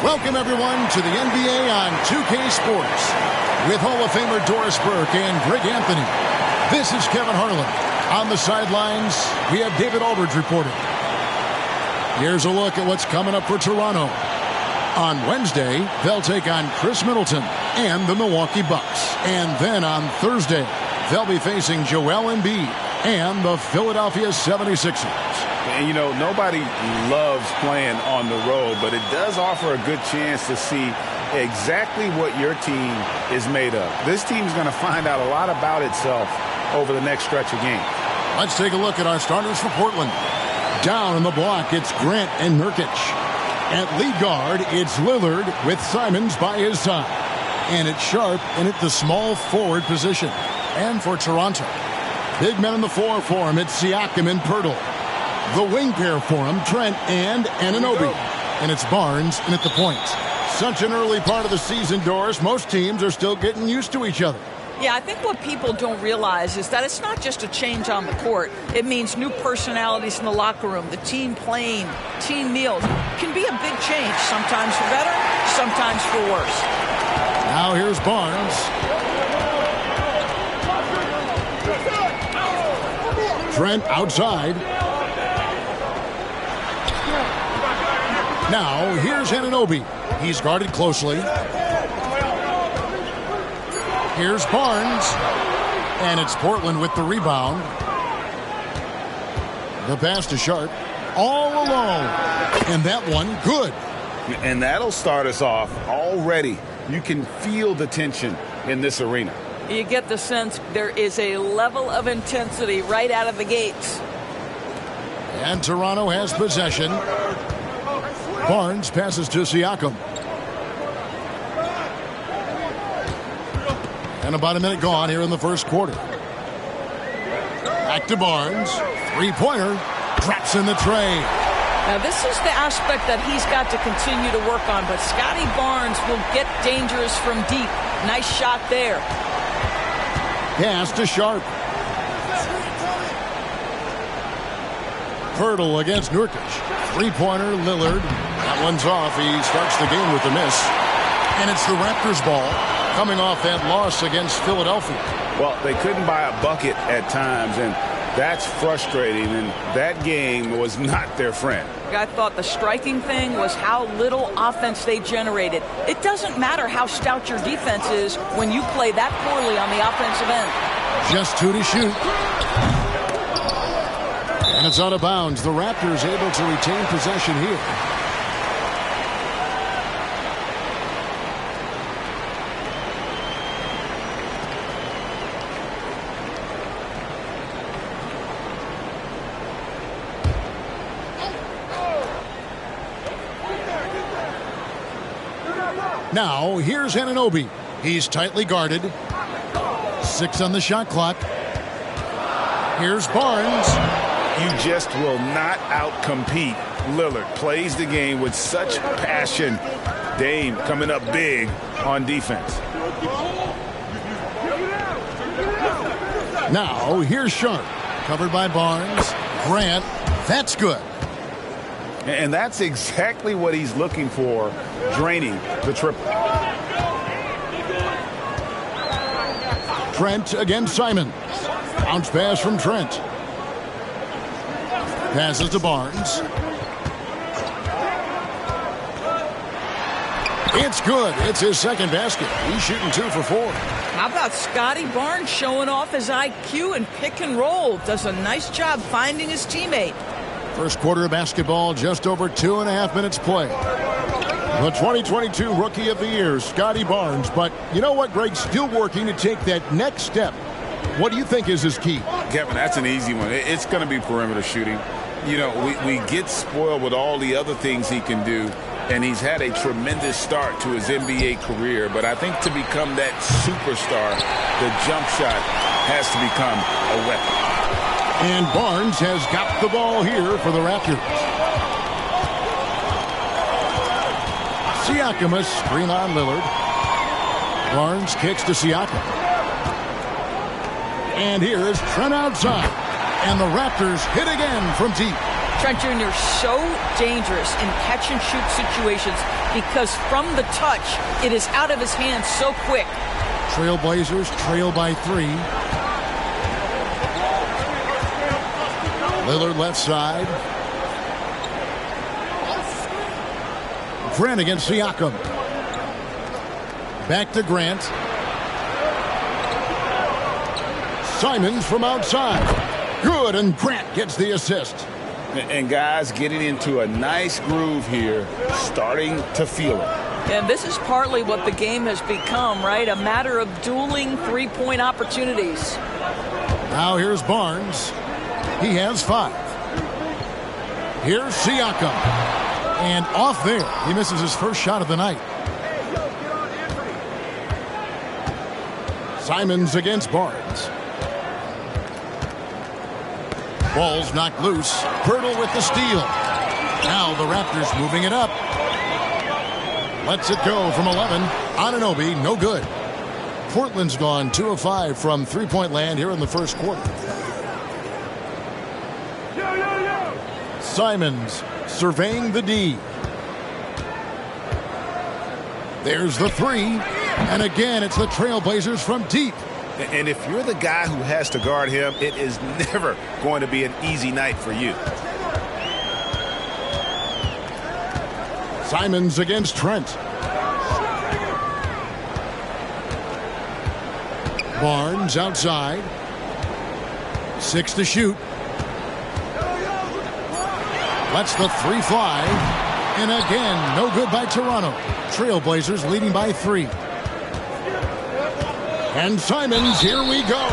Welcome, everyone, to the NBA on 2K Sports with Hall of Famer Doris Burke and Greg Anthony. This is Kevin Harlan. On the sidelines, we have David Aldridge reporting. Here's a look at what's coming up for Toronto. On Wednesday, they'll take on Chris Middleton and the Milwaukee Bucks. And then on Thursday, they'll be facing Joel Embiid and the Philadelphia 76ers. And, you know, nobody loves playing on the road, but it does offer a good chance to see exactly what your team is made of. This team's going to find out a lot about itself over the next stretch of games. Let's take a look at our starters for Portland. Down in the block, it's Grant and Nurkic. At lead guard, it's Lillard with Simons by his side. And it's Sharp in at the small forward position. And for Toronto, big men in the floor for him, it's Siakam and Pirtle. The wing pair for him, Trent and Anunoby. And it's Barnes in at the point. Such an early part of the season, Doris. Most teams are still getting used to each other. Yeah, I think what people don't realize is that it's not just a change on the court. It means new personalities in the locker room, the team playing, team meals. It can be a big change, sometimes for better, sometimes for worse. Now here's Barnes. Trent outside. Now here's Anunoby. He's guarded closely. Here's Barnes. And it's Portland with the rebound. The pass to Sharp. All alone. And that one, good. And that'll start us off already. You can feel the tension in this arena. You get the sense there is a level of intensity right out of the gates. And Toronto has possession. Barnes passes to Siakam. And about a minute gone here in the first quarter. Back to Barnes. Three-pointer. Traps in the tray. Now, this is the aspect that he's got to continue to work on, but Scotty Barnes will get dangerous from deep. Nice shot there. Pass to Sharp. Pirtle against Nurkic. Three-pointer, Lillard. That one's off. He starts the game with a miss. And it's the Raptors ball coming off that loss against Philadelphia. Well, they couldn't buy a bucket at times, and that's frustrating, and that game was not their friend. I thought the striking thing was how little offense they generated. It doesn't matter how stout your defense is when you play that poorly on the offensive end. Just two to shoot. And it's out of bounds. The Raptors able to retain possession here. Now, here's Anunoby. He's tightly guarded. 6 on the shot clock. Here's Barnes. You just will not outcompete Lillard. Plays the game with such passion. Dame coming up big on defense. Now, here's Sharp. Covered by Barnes. Grant. That's good. And that's exactly what he's looking for, draining the triple. Trent against Simons. Bounce pass from Trent. Passes to Barnes. It's good. It's his second basket. He's shooting 2 for 4. How about Scotty Barnes showing off his IQ and pick and roll? Does a nice job finding his teammate. First quarter of basketball, just over 2.5 minutes play. The 2022 Rookie of the Year, Scotty Barnes. But you know what, Greg? Still working to take that next step. What do you think is his key? Kevin, that's an easy one. It's going to be perimeter shooting. You know, we get spoiled with all the other things he can do, and he's had a tremendous start to his NBA career. But I think to become that superstar, the jump shot has to become a weapon. And Barnes has got the ball here for the Raptors. Siakam, a screen on Lillard. Barnes kicks to Siakam. And here is Trent outside. And the Raptors hit again from deep. Trent Jr. so dangerous in catch-and-shoot situations because from the touch, it is out of his hands so quick. Trailblazers trail by 3. Lillard left side. Grant against Siakam. Back to Grant. Simons from outside. Good, and Grant gets the assist. And guys getting into a nice groove here, starting to feel it. And this is partly what the game has become, right? A matter of dueling three-point opportunities. Now here's Barnes. He has 5. Here's Siakam. And off there, he misses his first shot of the night. Simons against Barnes. Ball's knocked loose. Pirtle with the steal. Now the Raptors moving it up. Lets it go from 11. Anunoby, no good. Portland's gone 2 of 5 from three-point land here in the first quarter. Simons surveying the D. There's the 3. And again, it's the Trailblazers from deep. And if you're the guy who has to guard him, it is never going to be an easy night for you. Simons against Trent. Barnes outside. 6 to shoot. Lets the 3 fly. And again, no good by Toronto. Trailblazers leading by 3. And Simons, here we go.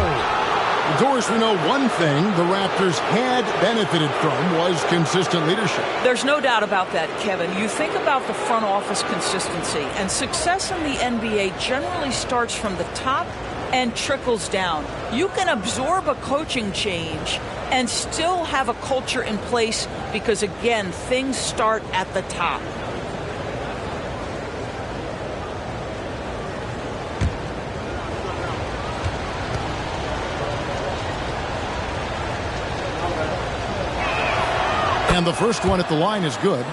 Doris, we know one thing the Raptors had benefited from was consistent leadership. There's no doubt about that, Kevin. You think about the front office consistency, and success in the NBA generally starts from the top and trickles down. You can absorb a coaching change and still have a culture in place because, again, things start at the top. And the first one at the line is good.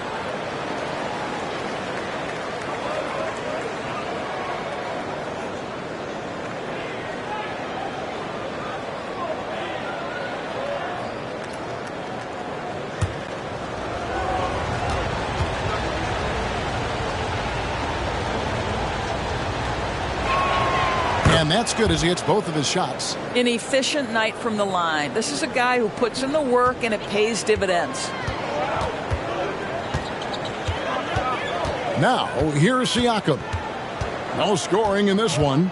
And that's good as he hits both of his shots. An efficient night from the line. This is a guy who puts in the work and it pays dividends. Now, here's Siakam. No scoring in this one.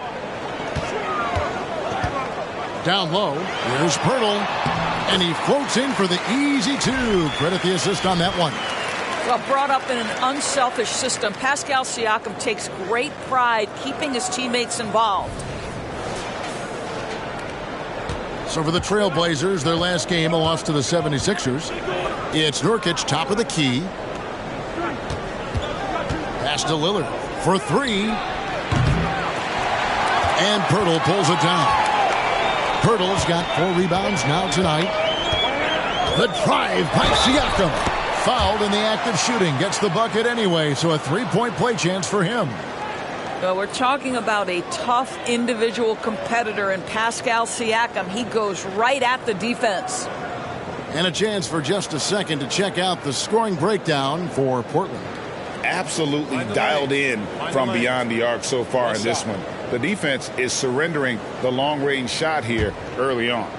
Down low, here's Pirtle. And he floats in for the easy 2. Credit the assist on that one. Well, brought up in an unselfish system, Pascal Siakam takes great pride keeping his teammates involved. So for the Trailblazers, their last game, a loss to the 76ers. It's Nurkic, top of the key. Pass to Lillard for 3. And Pirtle pulls it down. Pirtle's got 4 rebounds now tonight. The drive by Siakam. Fouled in the act of shooting. Gets the bucket anyway, so a 3-point play chance for him. Well, we're talking about a tough individual competitor in Pascal Siakam. He goes right at the defense. And a chance for just a second to check out the scoring breakdown for Portland. Absolutely dialed in from beyond the arc so far in this one. The defense is surrendering the long-range shot here early on.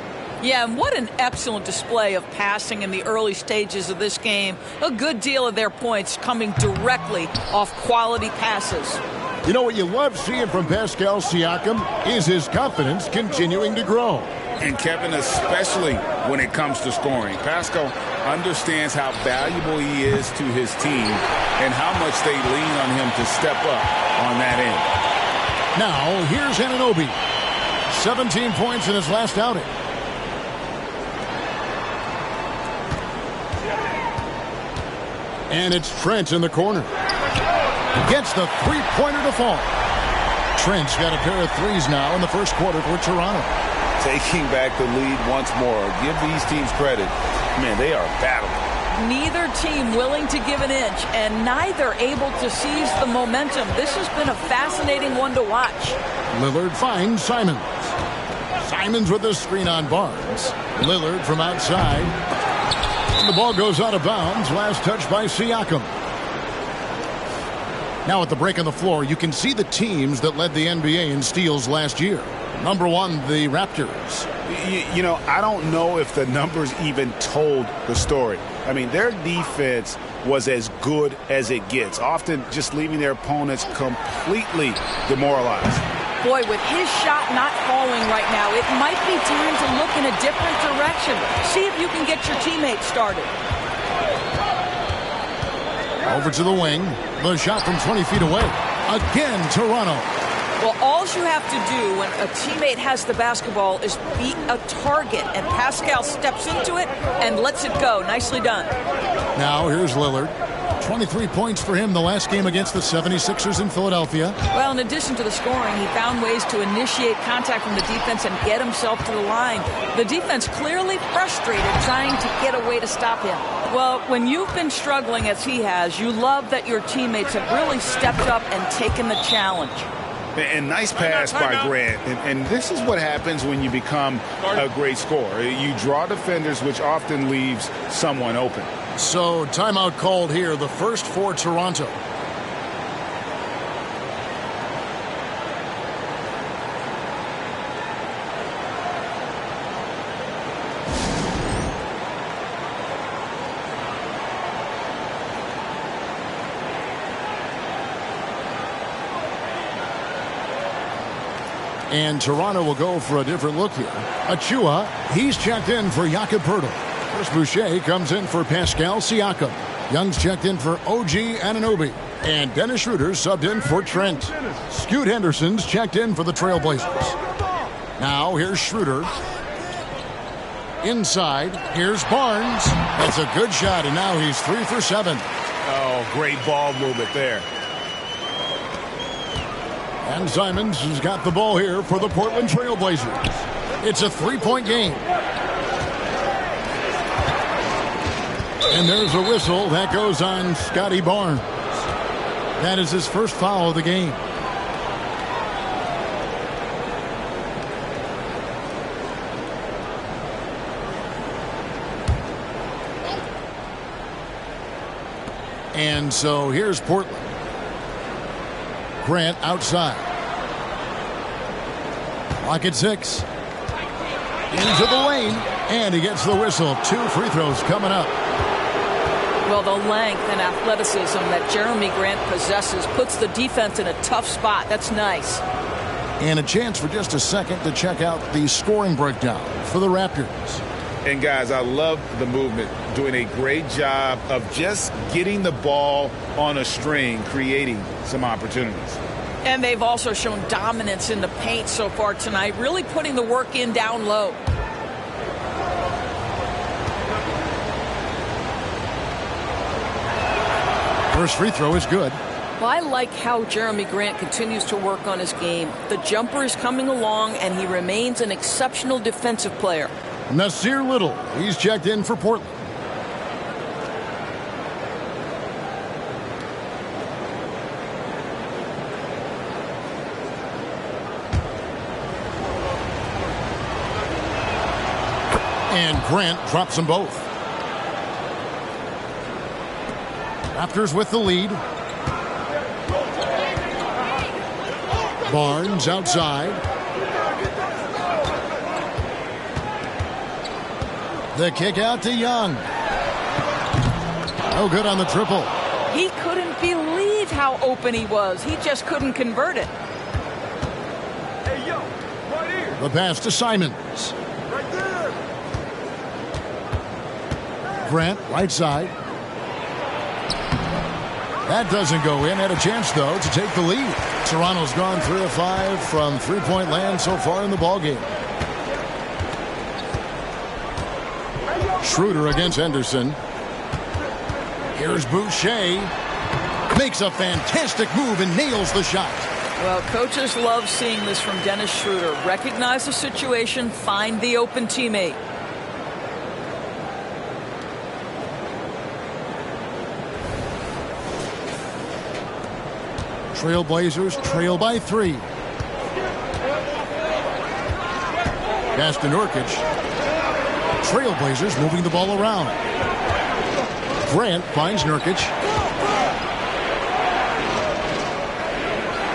Yeah, and what an excellent display of passing in the early stages of this game. A good deal of their points coming directly off quality passes. You know what you love seeing from Pascal Siakam is his confidence continuing to grow. And Kevin, especially when it comes to scoring. Pascal understands how valuable he is to his team and how much they lean on him to step up on that end. Now, here's Anunoby. 17 points in his last outing. And it's Trent in the corner. Gets the three-pointer to fall. Trent's got a pair of threes now in the first quarter for Toronto. taking back the lead once more. Give these teams credit. Man, they are battling. Neither team willing to give an inch, and neither able to seize the momentum. This has been a fascinating one to watch. Lillard finds Simons. Simons with the screen on Barnes. Lillard from outside. And the ball goes out of bounds. Last touch by Siakam. Now at the break on the floor, you can see the teams that led the NBA in steals last year. Number one, the Raptors. You know, I don't know if the numbers even told the story. I mean, their defense was as good as it gets, often just leaving their opponents completely demoralized. Boy, with his shot not falling right now, it might be time to look in a different direction. See if you can get your teammates started. Over to the wing. The shot from 20 feet away. Again, Toronto. Well, all you have to do when a teammate has the basketball is beat a target, and Pascal steps into it and lets it go. Nicely done. Now here's Lillard. 23 points for him the last game against the 76ers in Philadelphia. Well, in addition to the scoring, he found ways to initiate contact from the defense and get himself to the line. The defense clearly frustrated trying to get a way to stop him. Well, when you've been struggling as he has, you love that your teammates have really stepped up and taken the challenge. And nice pass by Grant. And this is what happens when you become a great scorer. You draw defenders, which often leaves someone open. So timeout called here, the first for Toronto. And Toronto will go for a different look here. Achua, he's checked in for Jakob Poeltl. Chris Boucher comes in for Pascal Siakam. Young's checked in for OG Anunoby. And Dennis Schroeder subbed in for Trent. Scoot Henderson's checked in for the Trailblazers. Now here's Schroeder. Inside, here's Barnes. That's a good shot, and now he's 3 for 7. Oh, great ball movement there. And Simons has got the ball here for the Portland Trailblazers. It's a 3-point game. And there's a whistle that goes on Scotty Barnes. That is his first foul of the game. And so here's Portland. Grant outside. Clock at 6. Into the lane. And he gets the whistle. 2 free throws coming up. Well, the length and athleticism that Jeremy Grant possesses puts the defense in a tough spot. That's nice. And a chance for just a second to check out the scoring breakdown for the Raptors. And guys, I love the movement, doing a great job of just getting the ball on a string, creating some opportunities. And they've also shown dominance in the paint so far tonight, really putting the work in down low. First free throw is good. Well, I like how Jeremy Grant continues to work on his game. The jumper is coming along, and he remains an exceptional defensive player. Nasir Little, he's checked in for Portland. And Grant drops them both. Raptors with the lead. Barnes outside. The kick out to Young. No good on the triple. He couldn't believe how open he was. He just couldn't convert it. Hey, yo, right here. The pass to Simons. Right there. Grant, right side. That doesn't go in. Had a chance, though, to take the lead. Toronto's gone 3 of 5 from three-point land so far in the ballgame. Schroeder against Henderson. Here's Boucher. Makes a fantastic move and nails the shot. Well, coaches love seeing this from Dennis Schroeder. Recognize the situation, find the open teammate. Trailblazers trail by 3. Pass to Nurkic. Trailblazers moving the ball around. Grant finds Nurkic.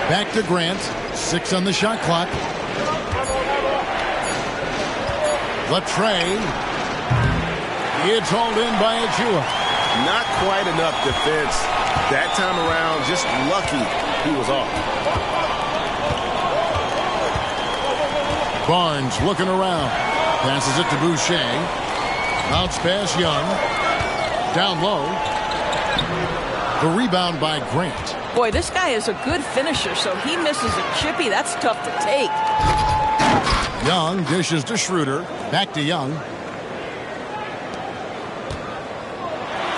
Back to Grant. 6 on the shot clock. Latrey. It's hauled in by Achua. Not quite enough defense that time around. Just lucky he was off. Barnes looking around. Passes it to Boucher. Bounce pass Young. Down low. The rebound by Grant. Boy, this guy is a good finisher, so he misses a chippy. That's tough to take. Young dishes to Schroeder. Back to Young.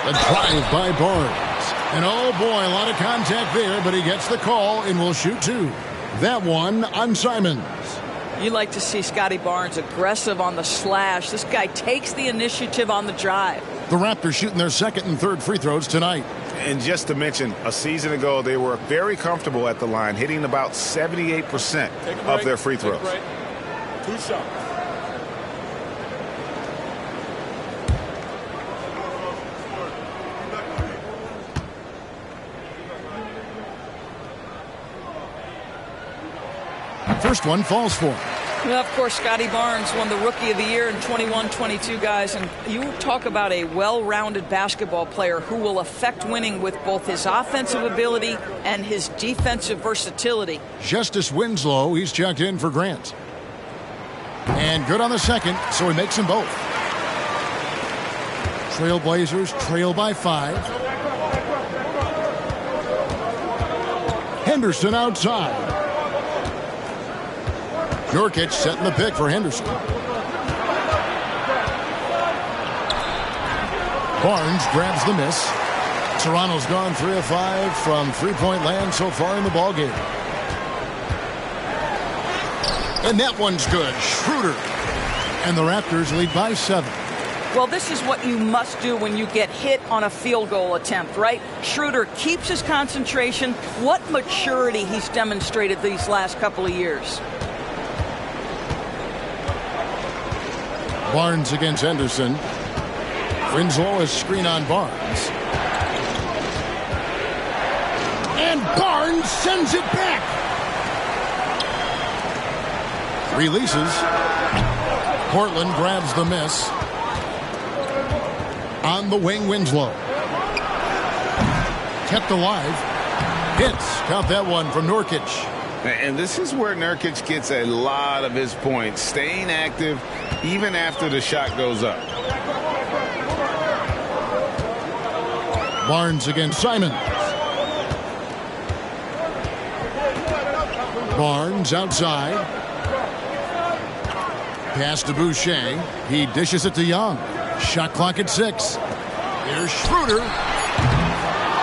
A drive by Barnes. And oh boy, a lot of contact there, but he gets the call and will shoot 2. That one on Simons. You like to see Scotty Barnes aggressive on the slash. This guy takes the initiative on the drive. The Raptors shooting their second and third free throws tonight. And just to mention, a season ago, they were very comfortable at the line, hitting about 78% of their free throws. 2 shots. First one falls for him. Well, of course, Scotty Barnes won the Rookie of the Year in 21-22, guys. And you talk about a well-rounded basketball player who will affect winning with both his offensive ability and his defensive versatility. Justice Winslow, he's checked in for Grant. And good on the second, so he makes them both. Trailblazers trail by 5. Henderson outside. Nurkic setting the pick for Henderson. Barnes grabs the miss. Toronto's gone 3 of 5 from three-point land so far in the ballgame. And that one's good. Schroeder. And the Raptors lead by 7. Well, this is what you must do when you get hit on a field goal attempt, right? Schroeder keeps his concentration. What maturity he's demonstrated these last couple of years. Barnes against Henderson. Winslow is screen on Barnes. And Barnes sends it back. Releases. Portland grabs the miss. On the wing, Winslow. Kept alive. Hits. Count that one from Nurkic. And this is where Nurkic gets a lot of his points, staying active even after the shot goes up. Barnes against Simons. Barnes outside. Pass to Boucher. He dishes it to Young. Shot clock at 6. Here's Schroeder.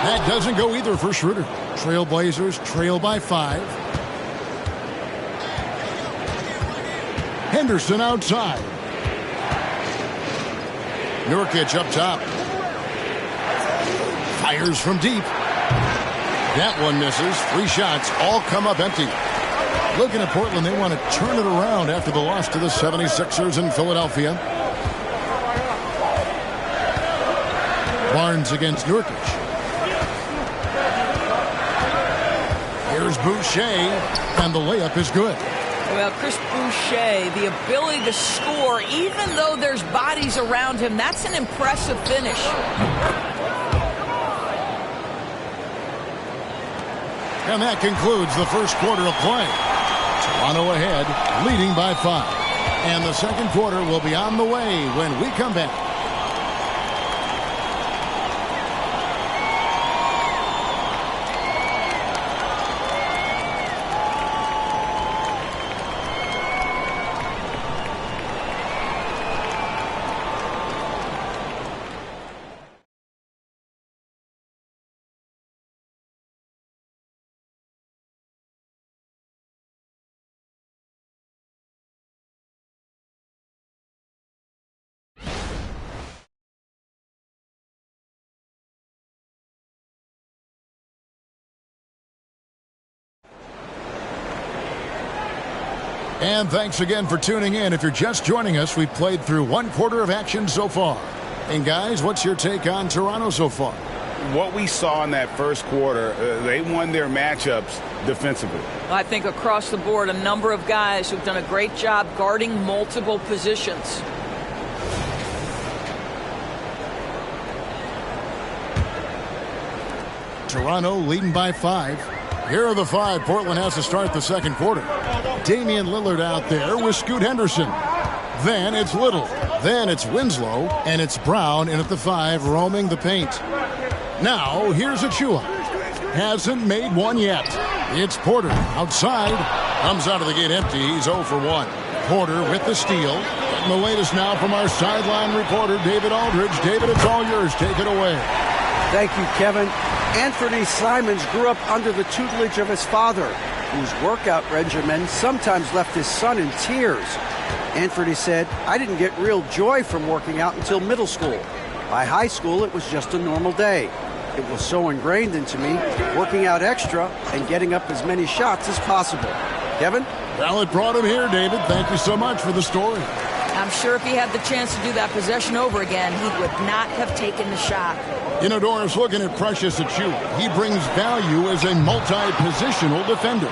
That doesn't go either for Schroeder. Trailblazers trail by 5. Henderson outside. Nurkic up top. Fires from deep. That one misses. 3 shots all come up empty. Looking at Portland, they want to turn it around after the loss to the 76ers in Philadelphia. Barnes against Nurkic. Here's Boucher, and the layup is good. Well, Chris Boucher, the ability to score, even though there's bodies around him, that's an impressive finish. And that concludes the first quarter of play. Toronto ahead, leading by 5. And the second quarter will be on the way when we come back. And thanks again for tuning in. If you're just joining us, we've played through one quarter of action so far. And guys, what's your take on Toronto so far? What we saw in that first quarter, they won their matchups defensively. I think across the board, a number of guys who've done a great job guarding multiple positions. Toronto leading by 5. Here are the 5 Portland has to start the second quarter. Damian Lillard out there with Scoot Henderson. Then it's Little. Then it's Winslow. And it's Brown in at the 5 roaming the paint. Now here's Achua. Hasn't made one yet. It's Porter outside. Comes out of the gate empty. He's 0 for 1. Porter with the steal. And the latest now from our sideline reporter, David Aldridge. David, it's all yours. Take it away. Thank you, Kevin. Anthony Simons grew up under the tutelage of his father, whose workout regimen sometimes left his son in tears. Anthony said, "I didn't get real joy from working out until middle school. By high school, it was just a normal day. It was so ingrained into me, working out extra and getting up as many shots as possible." Kevin? Well, it brought him here, David. Thank you so much for the story. I'm sure if he had the chance to do that possession over again, he would not have taken the shot. You know, Doris, looking at Precious Achua, he brings value as a multi-positional defender.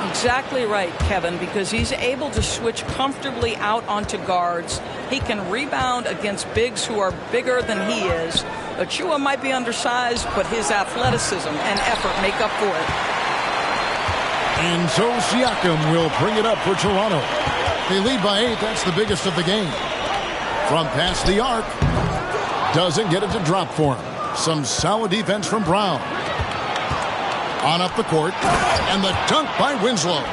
Exactly right, Kevin, because he's able to switch comfortably out onto guards. He can rebound against bigs who are bigger than he is. Achua might be undersized, but his athleticism and effort make up for it. And so Siakam will bring it up for Toronto. They lead by 8. That's the biggest of the game. From past the arc. Doesn't get it to drop for him. Some solid defense from Brown. On up the court. And the dunk by Winslow.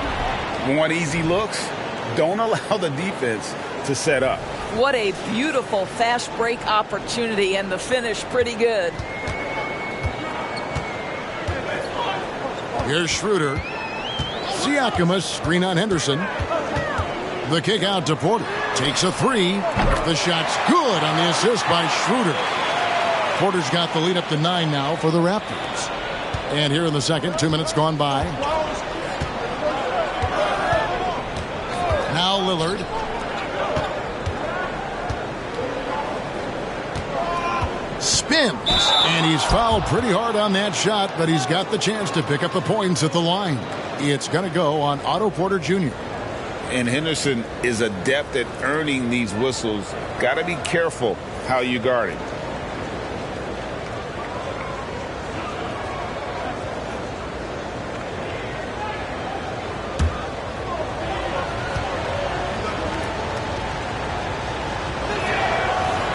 Want easy looks? Don't allow the defense to set up. What a beautiful fast break opportunity, and the finish pretty good. Here's Schroeder. Siakam, a screen on Henderson. The kick out to Porter. Takes a 3. The shot's good on the assist by Schroeder. Porter's got the lead up to 9 now for the Raptors. And here in the second, 2 minutes gone by. Now Lillard. Spins. And he's fouled pretty hard on that shot, but he's got the chance to pick up the points at the line. It's going to go on Otto Porter Jr. And Henderson is adept at earning these whistles. Got to be careful how you guard him.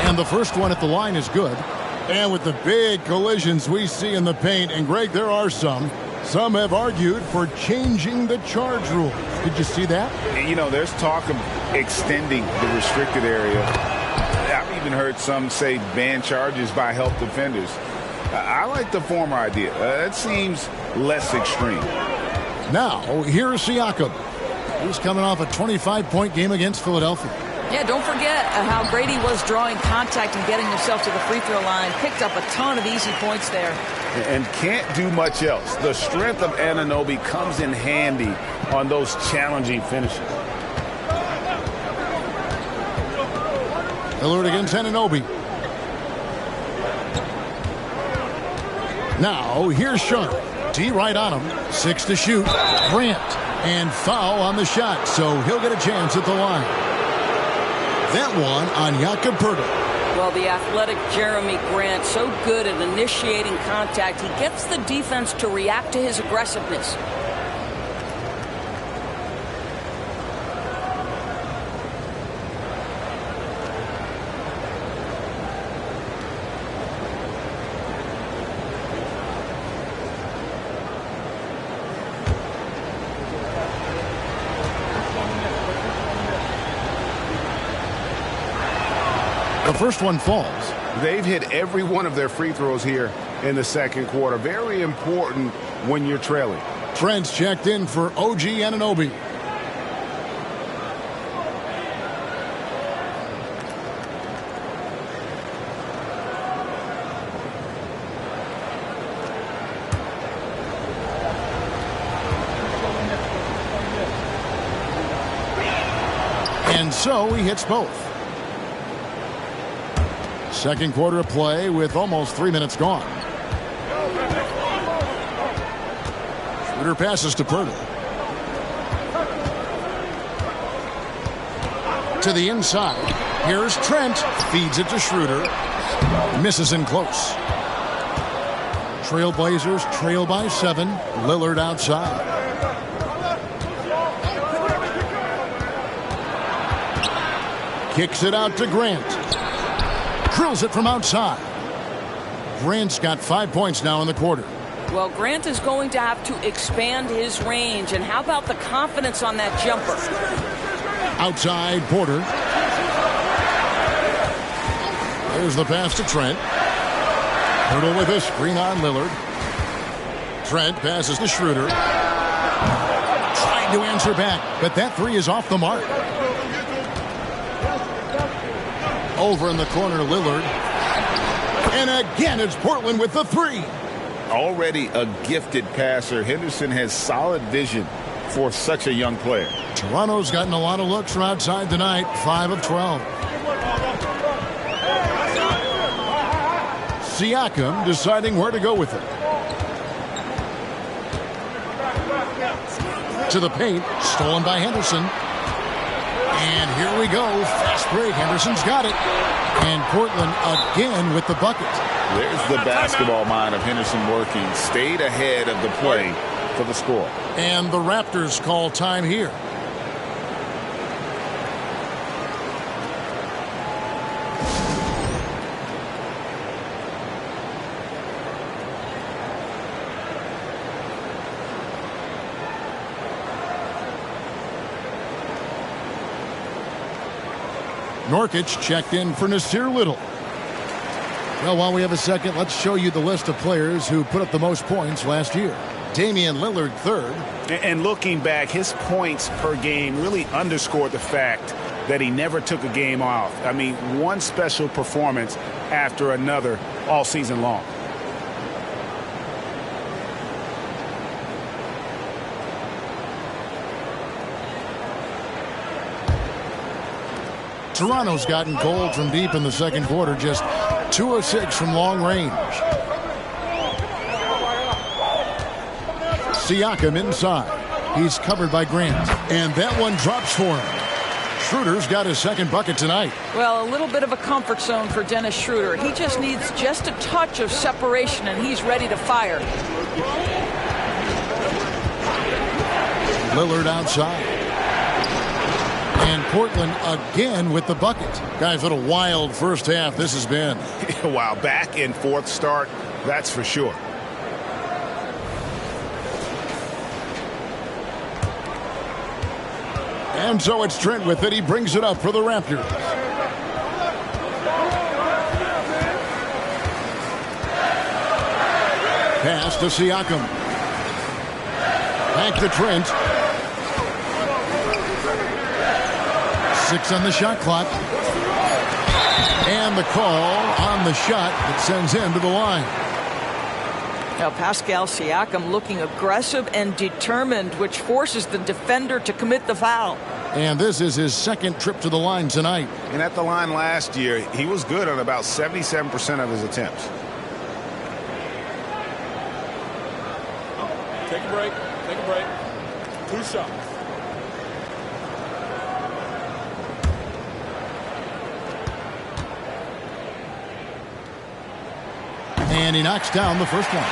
And the first one at the line is good. And with the big collisions we see in the paint, and Greg, there are some have argued for changing the charge rule. Did you see that? You know, there's talk of extending the restricted area. I've even heard some say ban charges by help defenders. I like the former idea. It seems less extreme. Now, here's Siakam. He's coming off a 25-point game against Philadelphia. Yeah, don't forget how great he was drawing contact and getting himself to the free throw line. Picked up a ton of easy points there. And can't do much else. The strength of Anunoby comes in handy on those challenging finishes. Lillard against Anunoby. Now, here's Sharp. D right on him. 6 to shoot. Grant. And foul on the shot, so he'll get a chance at the line. That one on Jakob Poeltl. Well, the athletic Jeremy Grant, so good at initiating contact. He gets the defense to react to his aggressiveness. The first one falls. They've hit every one of their free throws here in the second quarter. Very important when you're trailing. Trent's checked in for OG Anunoby. so he hits both. Second quarter of play with almost 3 minutes gone. Schroeder passes to Purtle. To the inside. Here's Trent. Feeds it to Schroeder. Misses in close. Trailblazers trail by 7. Lillard outside. Kicks it out to Grant. Drills it from outside. Grant's got 5 points now in the quarter. Well, Grant is going to have to expand his range. And how about the confidence on that jumper? Outside, Porter. There's the pass to Trent. Hurdle with a screen on Lillard. Trent passes to Schroeder. Trying to answer back, but that three is off the mark. Over in the corner, Lillard. And again, it's Portland with the three. Already a gifted passer, Henderson has solid vision for such a young player. Toronto's gotten a lot of looks from outside tonight, 5 of 12. Siakam deciding where to go with it. To the paint, stolen by Henderson. And here we go, fast break. Henderson's got it. And Portland again with the bucket. There's the basketball mind of Henderson working. Stayed ahead of the play for the score. And the Raptors call time here. Nurkic checked in for Nasir Little. Well, while we have a second, let's show you the list of players who put up the most points last year. Damian Lillard third. And looking back, his points per game really underscored the fact that he never took a game off. I mean, one special performance after another all season long. Toronto's gotten cold from deep in the second quarter, just 2 of 6 from long range. Siakam inside. He's covered by Grant. And that one drops for him. Schroeder's got his second bucket tonight. Well, a little bit of a comfort zone for Dennis Schroeder. He just needs just a touch of separation, and he's ready to fire. Lillard outside. And Portland again with the bucket. Guys, what a wild first half this has been. Wow, back and forth start, that's for sure. And so it's Trent with it. He brings it up for the Raptors. Pass to Siakam. Back to Trent. 6 on the shot clock. And the call on the shot that sends him to the line. Now Pascal Siakam looking aggressive and determined, which forces the defender to commit the foul. And this is his second trip to the line tonight. And at the line last year, he was good on about 77% of his attempts. Take a break. Take a break. 2 shots. And he knocks down the first one.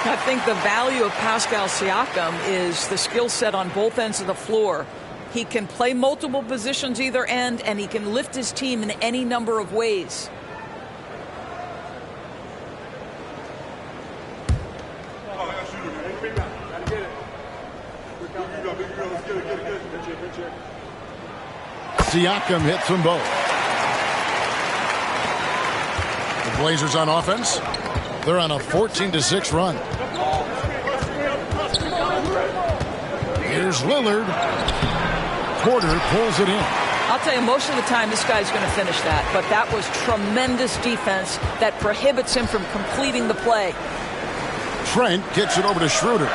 I think the value of Pascal Siakam is the skill set on both ends of the floor. He can play multiple positions either end, and he can lift his team in any number of ways. Siakam hits them both. The Blazers on offense. They're on a 14-6 run. Here's Lillard. Porter pulls it in. I'll tell you, most of the time this guy's going to finish that, but that was tremendous defense that prohibits him from completing the play. Trent gets it over to Schroeder.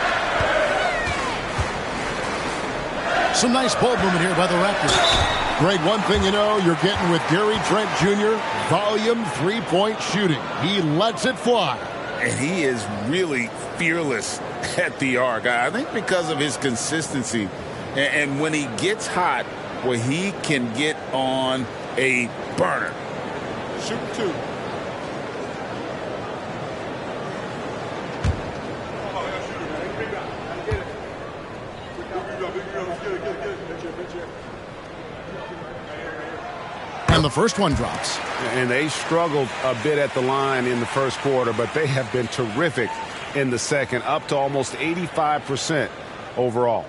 Some nice ball movement here by the Raptors. Greg, one thing you know, you're getting with Gary Trent Jr., volume three-point shooting. He lets it fly. And he is really fearless at the arc. I think because of his consistency. And when he gets hot, well, he can get on a burner. Shoot two. And the first one drops. And they struggled a bit at the line in the first quarter, but they have been terrific in the second, up to almost 85% overall.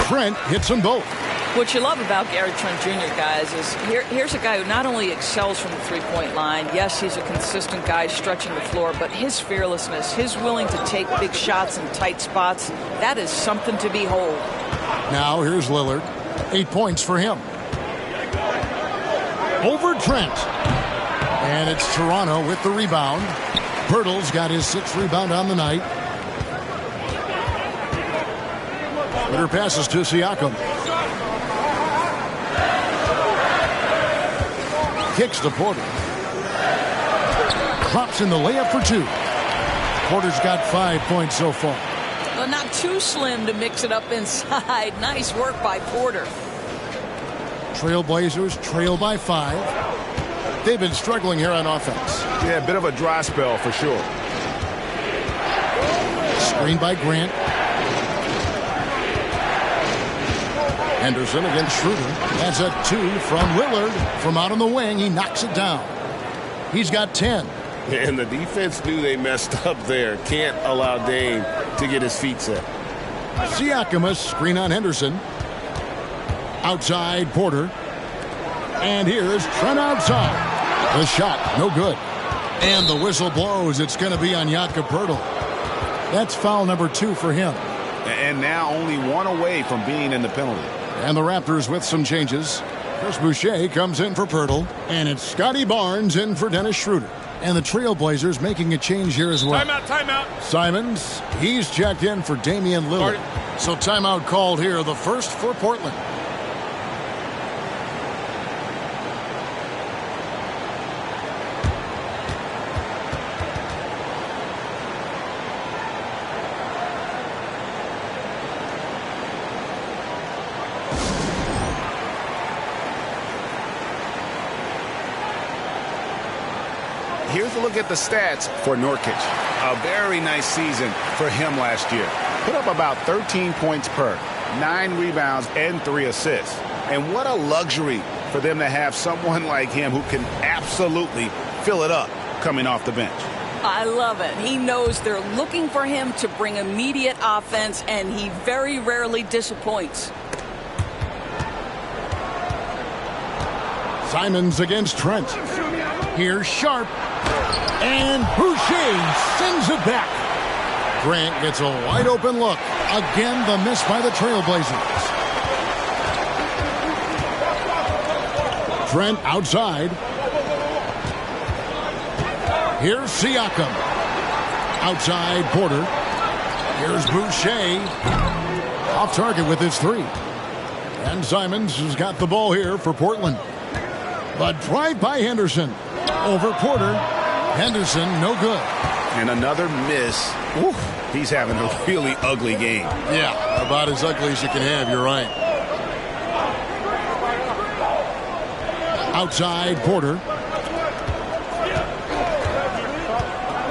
Trent hits them both. What you love about Gary Trent Jr., guys, is here's a guy who not only excels from the three-point line. Yes, he's a consistent guy stretching the floor, but his fearlessness, his willing to take big shots in tight spots, that is something to behold. Now here's Lillard. 8 points for him. Over Trent. And it's Toronto with the rebound. Pirtle's got his 6th rebound on the night. Better passes to Siakam. Kicks to Porter. Drops in the layup for 2. Porter's got 5 points so far. Well, not too slim to mix it up inside. Nice work by Porter. Trailblazers trail by 5. They've been struggling here on offense. Yeah, a bit of a dry spell for sure. Screen by Grant. Henderson against Schroeder. That's a 2 from Lillard. From out on the wing, he knocks it down. He's got 10. And the defense knew they messed up there. Can't allow Dame to get his feet set. Siakam, a screen on Henderson. Outside Porter. And here's Trent outside. The shot, no good. And the whistle blows. It's going to be on Jakob Poeltl. That's foul number 2 for him. And now only 1 away from being in the penalty. And the Raptors with some changes. Chris Boucher comes in for Poeltl. And it's Scotty Barnes in for Dennis Schroeder. And the Trailblazers making a change here as well. Timeout. Simons, he's checked in for Damian Lillard. So timeout called here, the first for Portland. Here's a look at the stats for Nurkic. A very nice season for him last year. Put up about 13 points per, 9 rebounds, and 3 assists. And what a luxury for them to have someone like him who can absolutely fill it up coming off the bench. I love it. He knows they're looking for him to bring immediate offense, and he very rarely disappoints. Simons against Trent. Here's Sharp. And Boucher sends it back. Grant gets a wide open look. Again, the miss by the Trailblazers. Trent outside. Here's Siakam. Outside Porter. Here's Boucher. Off target with his 3. And Simons has got the ball here for Portland. But drive by Henderson. Over Porter. Henderson, no good. And another miss. Oof, he's having a really ugly game. Yeah, about as ugly as you can have, you're right. Outside Porter.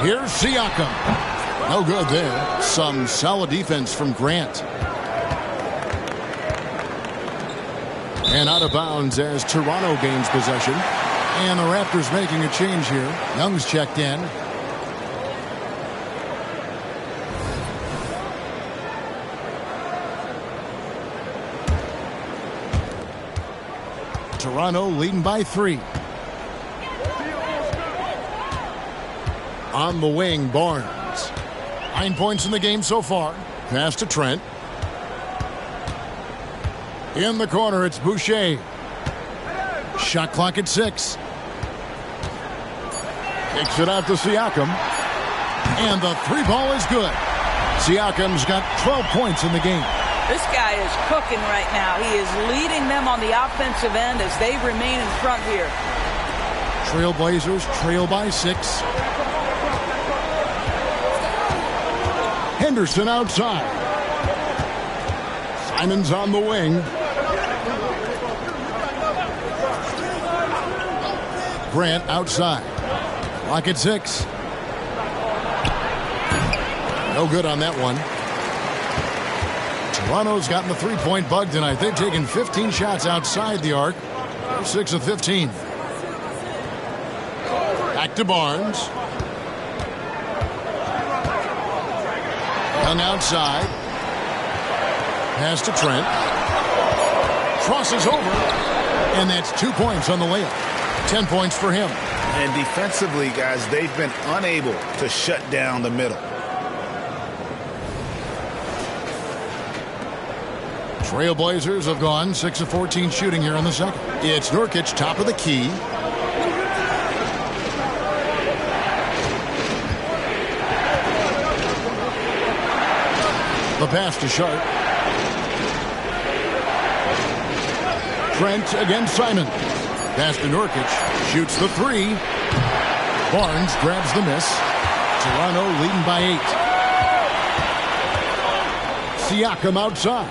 Here's Siakam. No good there. Some solid defense from Grant. And out of bounds as Toronto gains possession. And the Raptors making a change here. Young's checked in. Toronto leading by 3. On the wing, Barnes. 9 points in the game so far. Pass to Trent. In the corner, it's Boucher. Shot clock at 6. Kicks it out to Siakam. And the 3 ball is good. Siakam's got 12 points in the game. This guy is cooking right now. He is leading them on the offensive end as they remain in front here. Trailblazers trail by 6. Henderson outside. Simons on the wing. Grant outside. Clock at 6. No good on that one. Toronto's gotten the 3-point bug tonight. They've taken 15 shots outside the arc. They're 6 of 15. Back to Barnes. Young outside. Pass to Trent. Crosses over. And that's 2 points on the layup. 10 points for him. And defensively, guys, they've been unable to shut down the middle. Trailblazers have gone 6 of 14 shooting here in the second. It's Nurkic, top of the key. The pass to Sharp. Trent against Simon. Pass to Nurkic. Shoots the 3. Barnes grabs the miss. Toronto leading by 8. Siakam outside.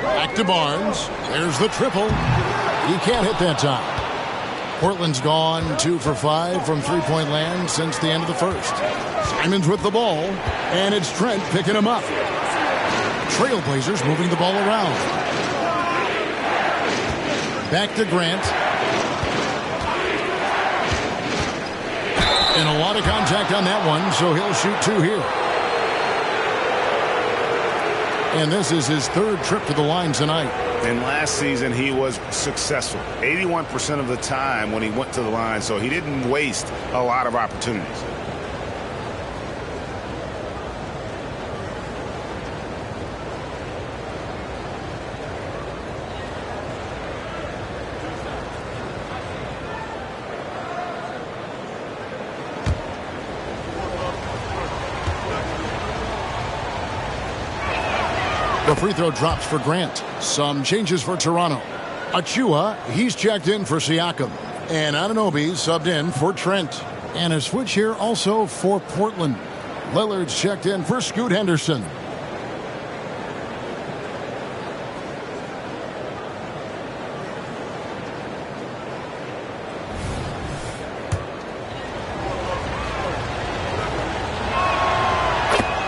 Back to Barnes. There's the triple. He can't hit that time. Portland's gone 2 for 5 from three-point land since the end of the first. Simons with the ball, and it's Trent picking him up. Trailblazers moving the ball around. Back to Grant. And a lot of contact on that one, so he'll shoot 2 here. And this is his 3rd trip to the line tonight. And last season, he was successful 81% of the time when he went to the line, so he didn't waste a lot of opportunities. The free throw drops for Grant. Some changes for Toronto. Achua, he's checked in for Siakam. And Anunoby subbed in for Trent. And a switch here also for Portland. Lillard's checked in for Scoot Henderson.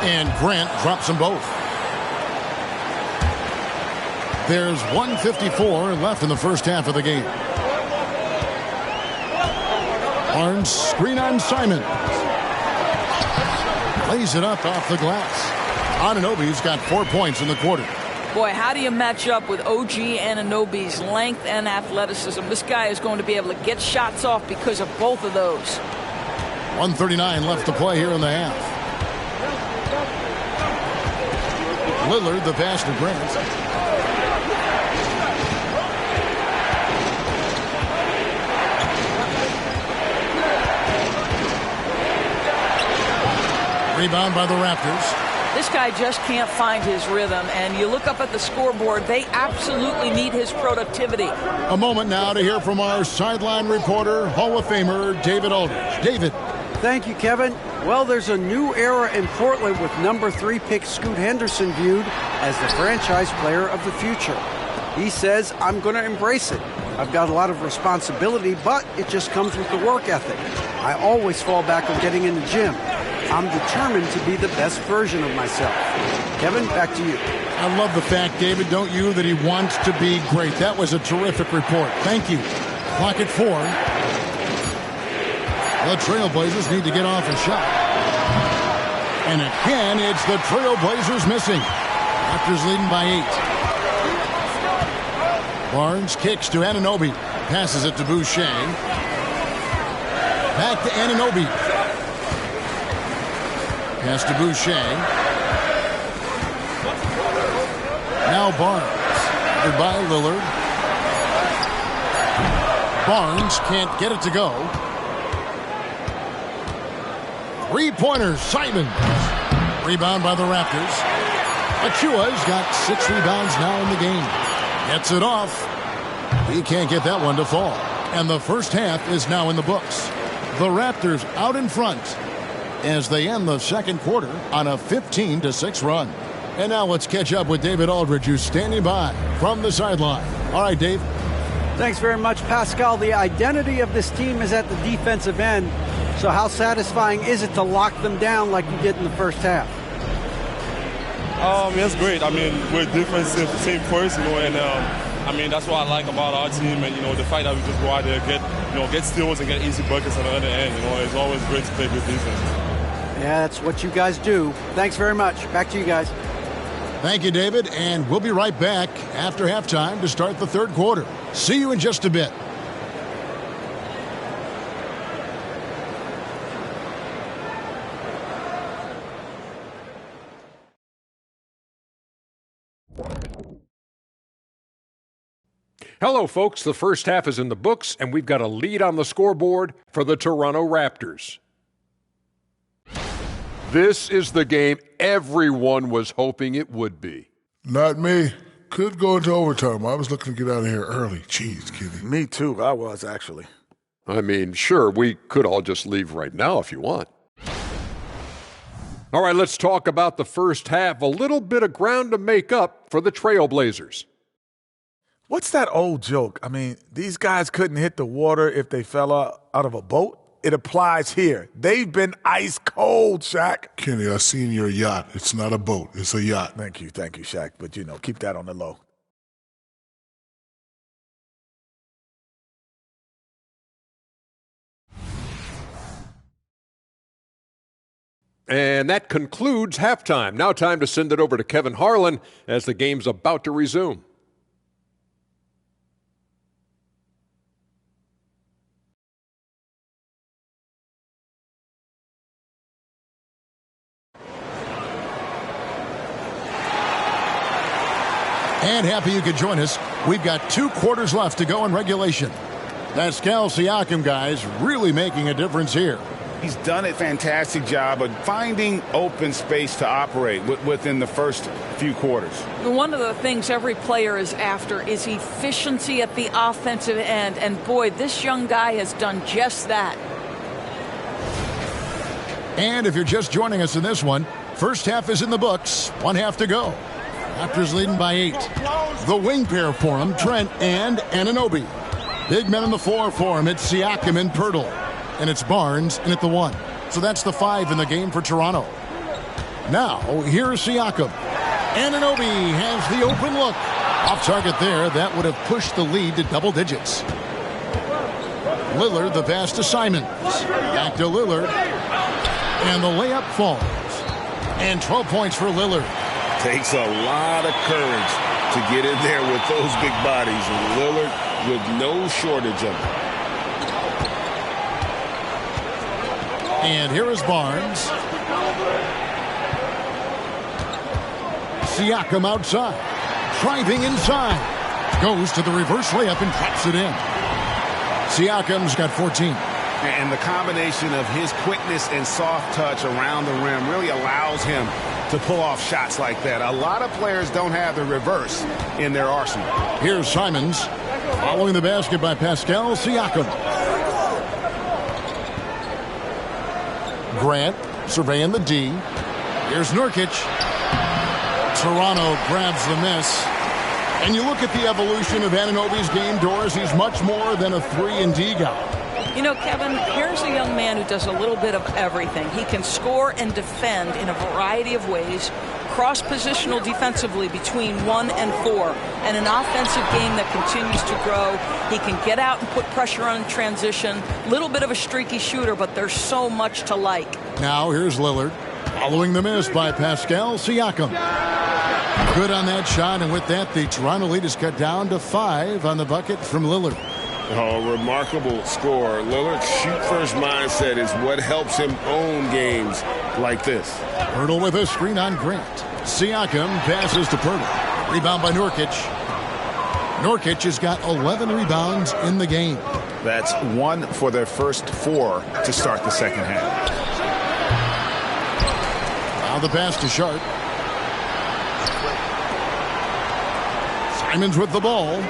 And Grant drops them both. There's 1:54 left in the first half of the game. Barnes screen on Simon. Lays it up off the glass. Anunoby's got 4 points in the quarter. Boy, how do you match up with OG Anunoby's length and athleticism? This guy is going to be able to get shots off because of both of those. 1:39 left to play here in the half. Lillard, the pass to Grant. Rebound by the Raptors. This guy just can't find his rhythm, and you look up at the scoreboard, they absolutely need his productivity. A moment now to hear from our sideline reporter, Hall of Famer David Aldridge. David. Thank you, Kevin. Well, there's a new era in Portland with number 3 pick Scoot Henderson viewed as the franchise player of the future. He says, I'm going to embrace it. I've got a lot of responsibility, but it just comes with the work ethic. I always fall back on getting in the gym. I'm determined to be the best version of myself. Kevin, back to you. I love the fact, David, don't you, that he wants to be great. That was a terrific report. Thank you. Clock at 4. The Trailblazers need to get off a shot. And again, it's the Trailblazers missing. Raptors leading by 8. Barnes kicks to Anunoby. Passes it to Boucher. Back to Anunoby. Pass to Boucher. Now Barnes. Covered by Lillard. Barnes can't get it to go. Three-pointers, Simons. Rebound by the Raptors. Achua's got 6 rebounds now in the game. Gets it off. He can't get that one to fall. And the first half is now in the books. The Raptors out in front as they end the second quarter on a 15-6 run. And now let's catch up with David Aldridge, who's standing by from the sideline. All right, Dave. Thanks very much, Pascal. The identity of this team is at the defensive end. So how satisfying is it to lock them down like you did in the first half? It's great. I mean, we're a defensive team first, and I mean, that's what I like about our team, and the fact that we just go out there, get steals and get easy buckets on the other end. It's always great to play good defense. Yeah, that's what you guys do. Thanks very much. Back to you guys. Thank you, David, and we'll be right back after halftime to start the third quarter. See you in just a bit. Hello, folks. The first half is in the books, and we've got a lead on the scoreboard for the Toronto Raptors. This is the game everyone was hoping it would be. Not me. Could go into overtime. I was looking to get out of here early. Jeez, Kitty. Me too. I was, actually. I mean, sure, we could all just leave right now if you want. All right, let's talk about the first half. A little bit of ground to make up for the Trailblazers. What's that old joke? I mean, these guys couldn't hit the water if they fell out of a boat. It applies here. They've been ice cold, Shaq. Kenny, I seen your yacht. It's not a boat. It's a yacht. Thank you, Shaq. But, keep that on the low. And that concludes halftime. Now time to send it over to Kevin Harlan as the game's about to resume. And happy you could join us. We've got 2 quarters left to go in regulation. Pascal Siakam, guys, really making a difference here. He's done a fantastic job of finding open space to operate within the first few quarters. One of the things every player is after is efficiency at the offensive end. And boy, this young guy has done just that. And if you're just joining us in this one, first half is in the books. 1 half to go. Raptors leading by 8. The wing pair for him, Trent and Anunoby. Big men on the floor for him. It's Siakam and Pirtle. And it's Barnes in at the 1. So that's the 5 in the game for Toronto. Now, here's Siakam. Anunoby has the open look. Off target there. That would have pushed the lead to double digits. Lillard, the pass to Simons. Back to Lillard. And the layup falls. And 12 points for Lillard. Takes a lot of courage to get in there with those big bodies. And Lillard with no shortage of it. And here is Barnes. Siakam outside. Driving inside. Goes to the reverse layup and traps it in. Siakam's got 14. And the combination of his quickness and soft touch around the rim really allows him to pull off shots like that. A lot of players don't have the reverse in their arsenal. Here's Simons following the basket by Pascal Siakam. Grant surveying the D. Here's Nurkic. Toronto grabs the miss. And you look at the evolution of Anunoby's game, Doris, he's much more than a 3-and-D guy. Kevin, here's a young man who does a little bit of everything. He can score and defend in a variety of ways, cross-positional defensively between 1 and 4, and an offensive game that continues to grow. He can get out and put pressure on transition. Little bit of a streaky shooter, but there's so much to like. Now here's Lillard, following the miss by Pascal Siakam. Good on that shot, and with that, the Toronto lead is cut down to 5 on the bucket from Lillard. Oh, remarkable score. Lillard's shoot-first mindset is what helps him own games like this. Pirtle with a screen on Grant. Siakam passes to Pirtle. Rebound by Nurkic. Nurkic has got 11 rebounds in the game. That's 1 for their first 4 to start the second half. Now the pass to Sharp. Simons with the ball.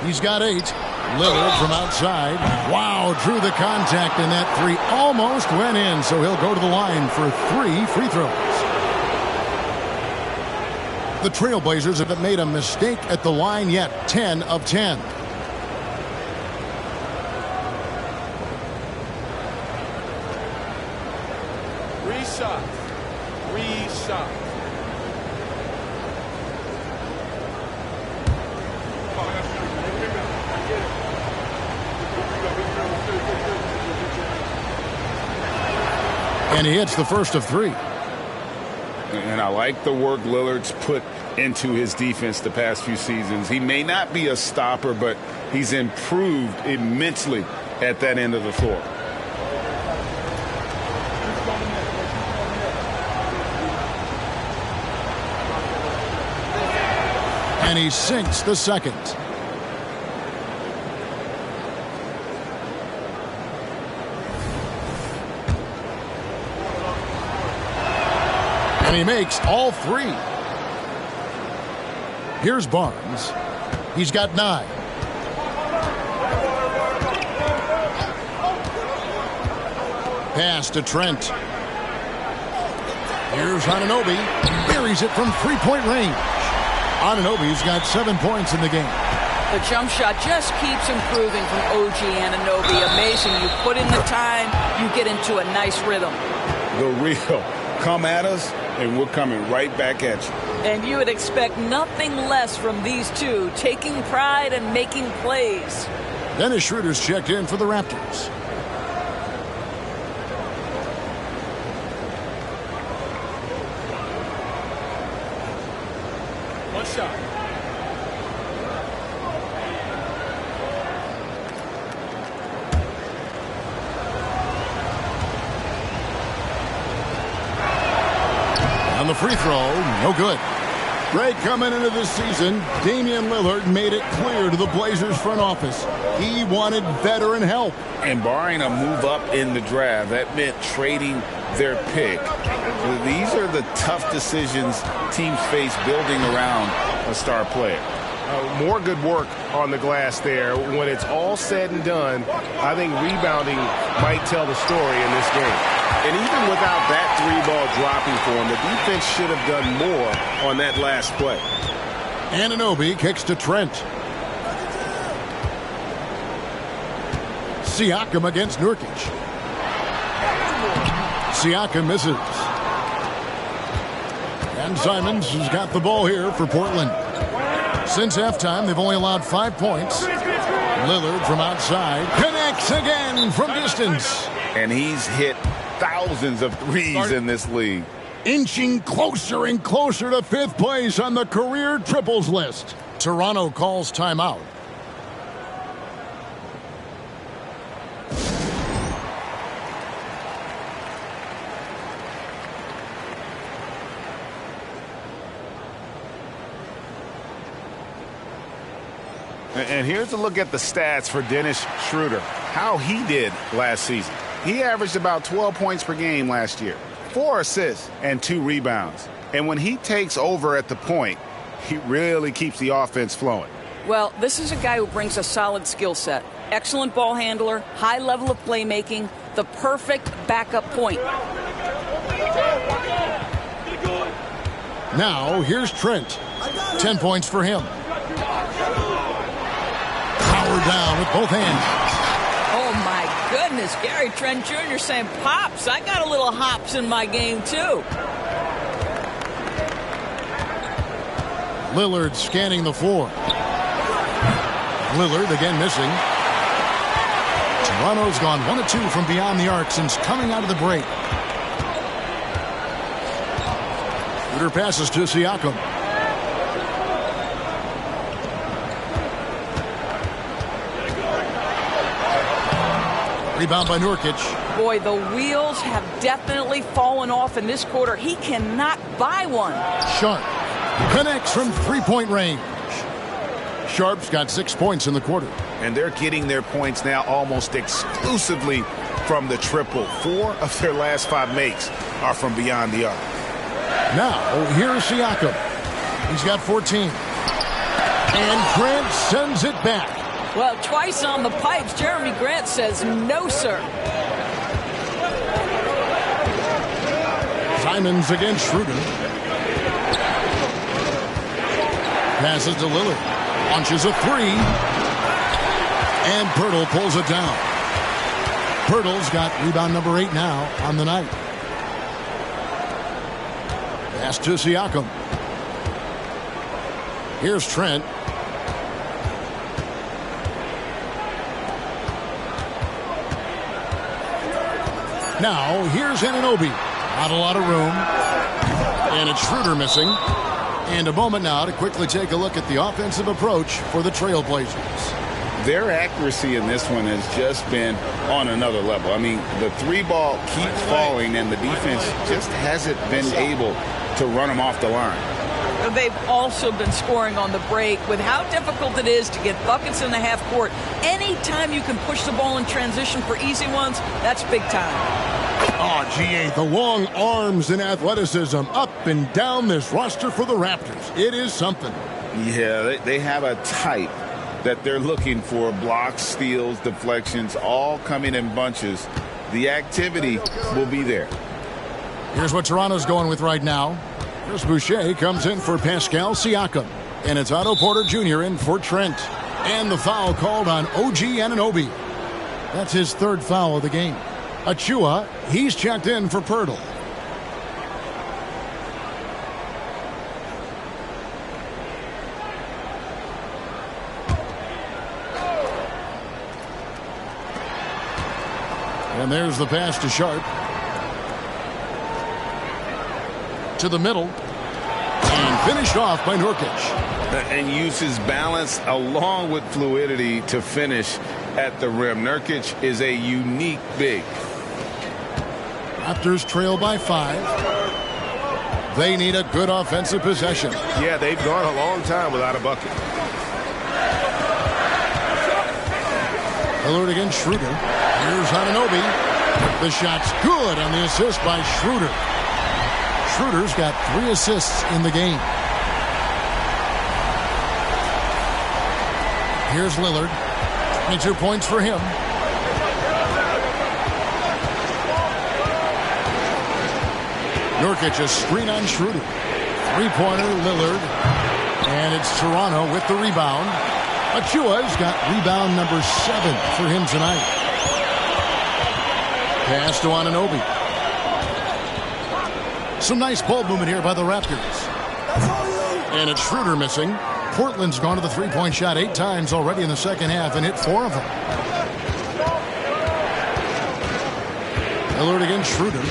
He's got 8. Lillard from outside. Wow, drew the contact, and that 3 almost went in, so he'll go to the line for 3 free throws. The Trailblazers haven't made a mistake at the line yet. 10 of 10. Reshot. And he hits the first of 3. And I like the work Lillard's put into his defense the past few seasons. He may not be a stopper, but he's improved immensely at that end of the floor. And he sinks the second. And he makes all 3. Here's Barnes. He's got 9. Pass to Trent. Here's Anunoby. Buries it from 3-point range. Anunoby's got 7 points in the game. The jump shot just keeps improving from OG Anunoby. Amazing. You put in the time, you get into a nice rhythm. The real come at us, and we're coming right back at you. And you would expect nothing less from these two, taking pride and making plays. Dennis Schroeder's checked in for the Raptors. One shot. On the free throw, no good. Greg, coming into this season, Damian Lillard made it clear to the Blazers front office he wanted veteran help. And barring a move up in the draft, that meant trading their pick. These are the tough decisions teams face building around a star player. More good work on the glass there. When it's all said and done, I think rebounding might tell the story in this game. And even without that 3-ball dropping for him, the defense should have done more on that last play. Anunoby kicks to Trent. Siakam against Nurkic. Siakam misses. And Simons has got the ball here for Portland. Since halftime, they've only allowed 5 points. Lillard from outside connects again from distance. And he's hit thousands of threes in this league. Inching closer and closer to 5th place on the career triples list. Toronto calls timeout. And here's a look at the stats for Dennis Schroeder, how he did last season. He averaged about 12 points per game last year, 4 assists and 2 rebounds. And when he takes over at the point, he really keeps the offense flowing. Well, this is a guy who brings a solid skill set. Excellent ball handler, high level of playmaking, the perfect backup point. Now, here's Trent. 10 points for him. Power down with both hands. Oh, my goodness. Gary Trent Jr. saying, Pops, I got a little hops in my game, too. Lillard scanning the floor. Lillard again missing. Toronto's gone 1 of 2 from beyond the arc since coming out of the break. Schroeder passes to Siakam. Rebound by Nurkic. Boy, the wheels have definitely fallen off in this quarter. He cannot buy one. Sharp connects from three-point range. Sharp's got 6 points in the quarter. And they're getting their points now almost exclusively from the triple. 4 of their last 5 makes are from beyond the arc. Now, here's Siakam. He's got 14. And Grant sends it back. Well, twice on the pipes, Jeremy Grant says no, sir. Simons against Schroeder. Passes to Lillard. Launches a three. And Pirtle pulls it down. Pirtle's got rebound number 8 now on the night. Pass to Siakam. Here's Trent. Now, here's Anunoby. Not a lot of room. And it's Schroeder missing. And a moment now to quickly take a look at the offensive approach for the Trailblazers. Their accuracy in this one has just been on another level. I mean, the 3-ball keeps falling, and the defense just hasn't been able to run them off the line. They've also been scoring on the break. With how difficult it is to get buckets in the half court, anytime you can push the ball in transition for easy ones, that's big time. Oh, GA, the long arms and athleticism up and down this roster for the Raptors. It is something. Yeah, they have a type that they're looking for. Blocks, steals, deflections, all coming in bunches. The activity will be there. Here's what Toronto's going with right now. Chris Boucher comes in for Pascal Siakam. And it's Otto Porter Jr. in for Trent. And the foul called on OG Anunoby. That's his 3rd foul of the game. Achua, he's checked in for Pirtle. And there's the pass to Sharp. To the middle. And finished off by Nurkic. And uses balance along with fluidity to finish at the rim. Nurkic is a unique big. Raptors trail by 5. They need a good offensive possession. Yeah, they've gone a long time without a bucket. Lillard against Schroeder. Here's Anunoby. The shot's good on the assist by Schroeder. Schroeder's got 3 assists in the game. Here's Lillard. 22 points for him. Nurkic a screen on Schroeder. 3-pointer Lillard. And it's Toronto with the rebound. Achua's got rebound number 7 for him tonight. Pass to Anunoby. Some nice ball movement here by the Raptors. And it's Schroeder missing. Portland's gone to the 3-point shot 8 times already in the second half and hit 4 of them. Lillard against Schroeder.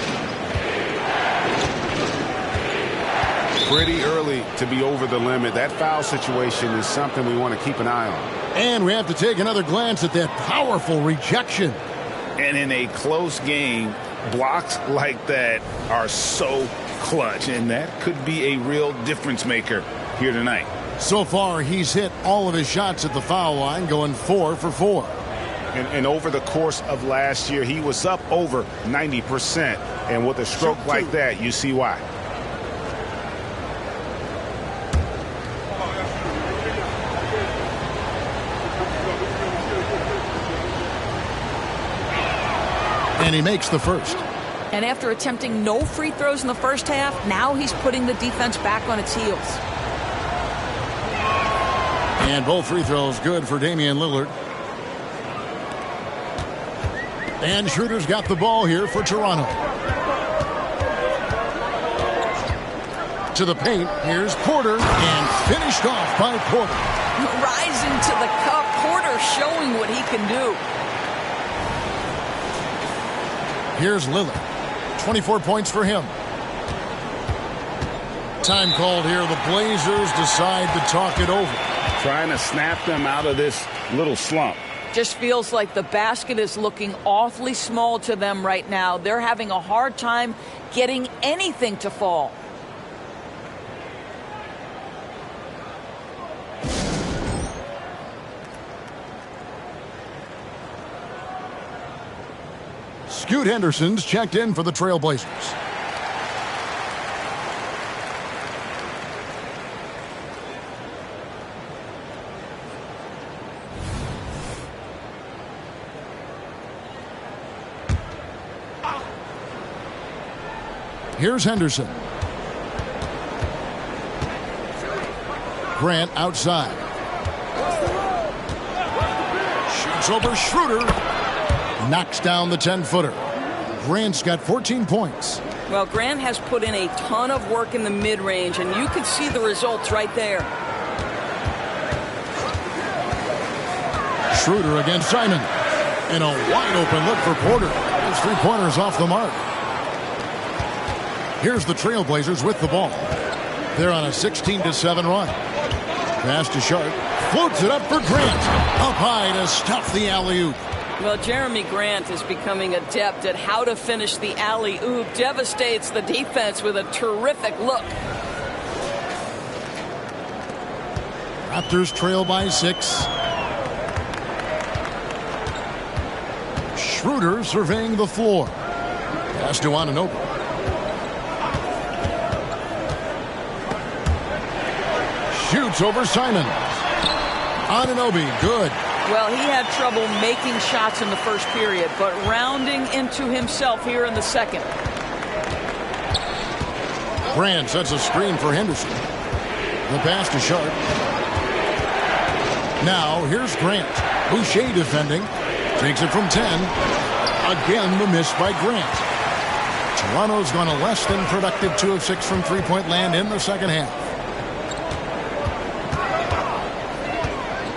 Pretty early to be over the limit. That foul situation is something we want to keep an eye on. And we have to take another glance at that powerful rejection. And in a close game, blocks like that are so clutch, and that could be a real difference maker here tonight. So far, he's hit all of his shots at the foul line, going 4 for 4. And over the course of last year, he was up over 90%. And with a stroke like that, you see why. And he makes the first. And after attempting no free throws in the first half, now he's putting the defense back on its heels. And both free throws good for Damian Lillard. And Schroeder's got the ball here for Toronto. To the paint, here's Porter, and finished off by Porter. Rising to the cup, Porter showing what he can do. Here's Lillard. 24 points for him. Time called here. The Blazers decide to talk it over. Trying to snap them out of this little slump. Just feels like the basket is looking awfully small to them right now. They're having a hard time getting anything to fall. Scoot Henderson's checked in for the Trailblazers. Here's Henderson. Grant outside. Shoots over Schroeder. Knocks down the 10-footer. Grant's got 14 points. Well, Grant has put in a ton of work in the mid-range, and you can see the results right there. Schroeder against Simon. And a wide-open look for Porter. His three-pointer's off the mark. Here's the Trailblazers with the ball. They're on a 16-7 run. Pass to Sharp. Floats it up for Grant. Up high to stuff the alley-oop. Well, Jeremy Grant is becoming adept at how to finish the alley-oop. Devastates the defense with a terrific look. Raptors trail by 6. Schroeder surveying the floor. Pass to Anunoby. Shoots over Simon. Anunoby, good. Well, he had trouble making shots in the first period, but rounding into himself here in the second. Grant sets a screen for Henderson. The pass to Sharp. Now, here's Grant. Boucher defending. Takes it from 10. Again, the miss by Grant. Toronto's gone a less than productive 2 of 6 from three-point land in the second half.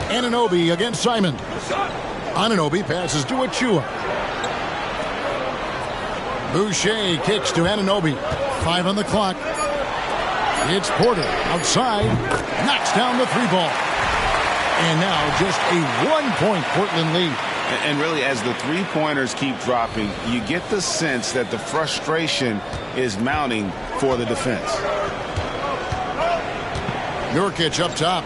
Anunoby against Simon. Anunoby passes to Achua. Boucher kicks to Anunoby. 5 on the clock. It's Porter outside. Knocks down the 3-ball. And now just a 1-point Portland lead. And really, as the three-pointers keep dropping, you get the sense that the frustration is mounting for the defense. Nurkic up top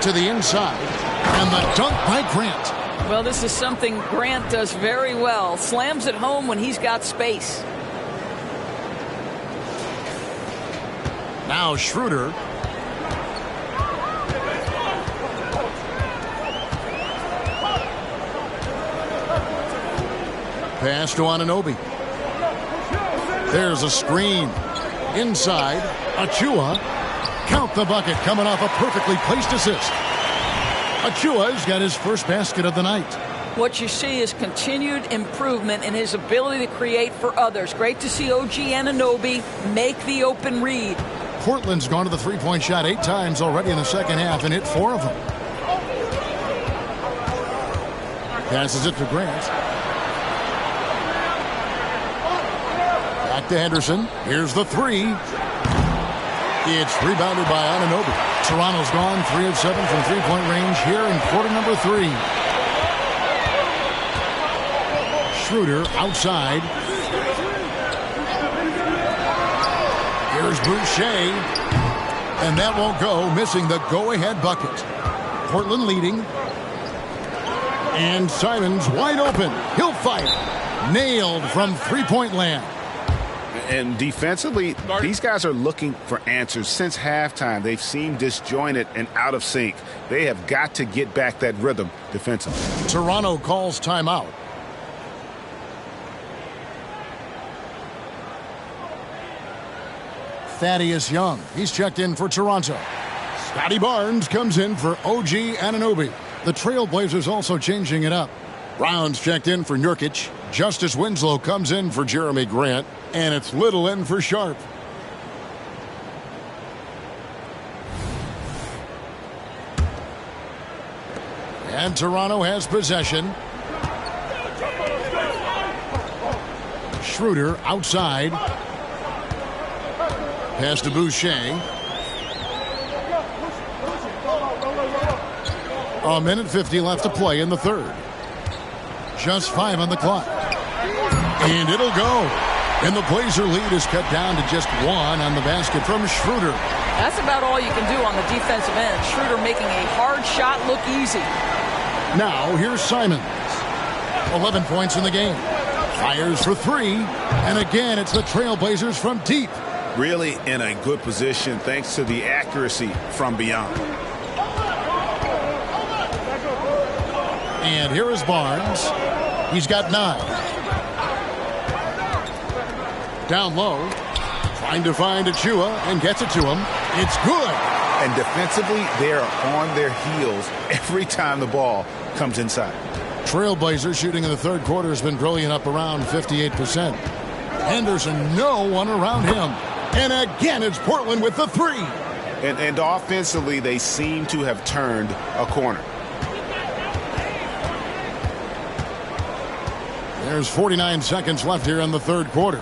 to the inside. And the dunk by Grant. Well, this is something Grant does very well. Slams it home when he's got space. Now Schroeder. Pass to Anunoby. There's a screen. Inside. Achua. Count the bucket coming off a perfectly placed assist. Achua's got his first basket of the night. What you see is continued improvement in his ability to create for others. Great to see OG Anunoby make the open read. Portland's gone to the three-point shot 8 times already in the second half and hit 4 of them. Passes it to Grant. Back to Henderson. Here's the 3. It's rebounded by Anunoby. Toronto's gone 3 of 7 from three-point range here in quarter number 3. Schroeder outside. Here's Boucher. And that won't go, missing the go-ahead bucket. Portland leading. And Simon's wide open. He'll fire. Nailed from three-point land. And defensively, these guys are looking for answers. Since halftime, they've seemed disjointed and out of sync. They have got to get back that rhythm defensively. Toronto calls timeout. Thaddeus Young, he's checked in for Toronto. Scotty Barnes comes in for OG Anunoby. The Trailblazers also changing it up. Brown's checked in for Nurkic. Justice Winslow comes in for Jeremy Grant. And it's Little in for Sharp. And Toronto has possession. Schroeder outside. Pass to Boucher. A minute 50 left to play in the third. Just 5 on the clock. And it'll go. And the Blazer lead is cut down to just 1 on the basket from Schroeder. That's about all you can do on the defensive end. Schroeder making a hard shot look easy. Now here's Simons. 11 points in the game. Fires for 3. And again, it's the Trailblazers from deep. Really in a good position thanks to the accuracy from beyond. And here is Barnes. He's got 9. Down low. Trying to find Achua and gets it to him. It's good. And defensively, they're on their heels every time the ball comes inside. Trailblazers shooting in the third quarter has been brilliant, up around 58%. Henderson, no one around him. And again, it's Portland with the 3. And offensively, they seem to have turned a corner. There's 49 seconds left here in the third quarter.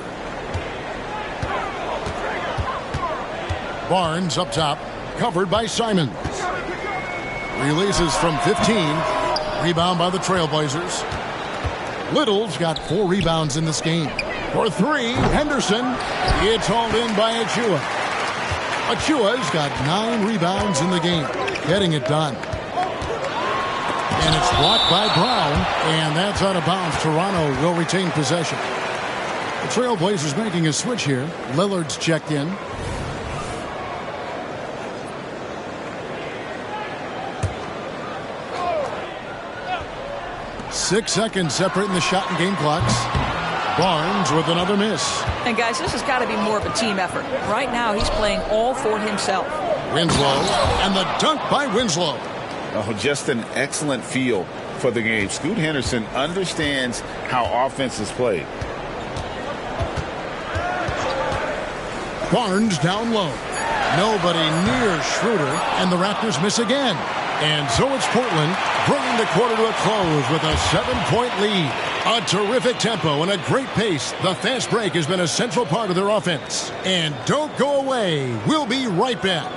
Barnes up top, covered by Simons. Releases from 15. Rebound by the Trailblazers. Little's got 4 rebounds in this game. For 3, Henderson. It's hauled in by Achua. Achua's got 9 rebounds in the game. Getting it done. And it's blocked by Brown. And that's out of bounds. Toronto will retain possession. The Trailblazers making a switch here. Lillard's checked in. Six seconds separating the shot and game clocks. Barnes with another miss. And guys, this has got to be more of a team effort. Right now, he's playing all for himself. Winslow, and the dunk by Winslow. Oh, just an excellent feel for the game. Scoot Henderson understands how offense is played. Barnes down low. Nobody near Schroeder, and the Raptors miss again. And so it's Portland bringing the quarter to a close with a 7-point lead. A terrific tempo and a great pace. The fast break has been a central part of their offense. And don't go away. We'll be right back.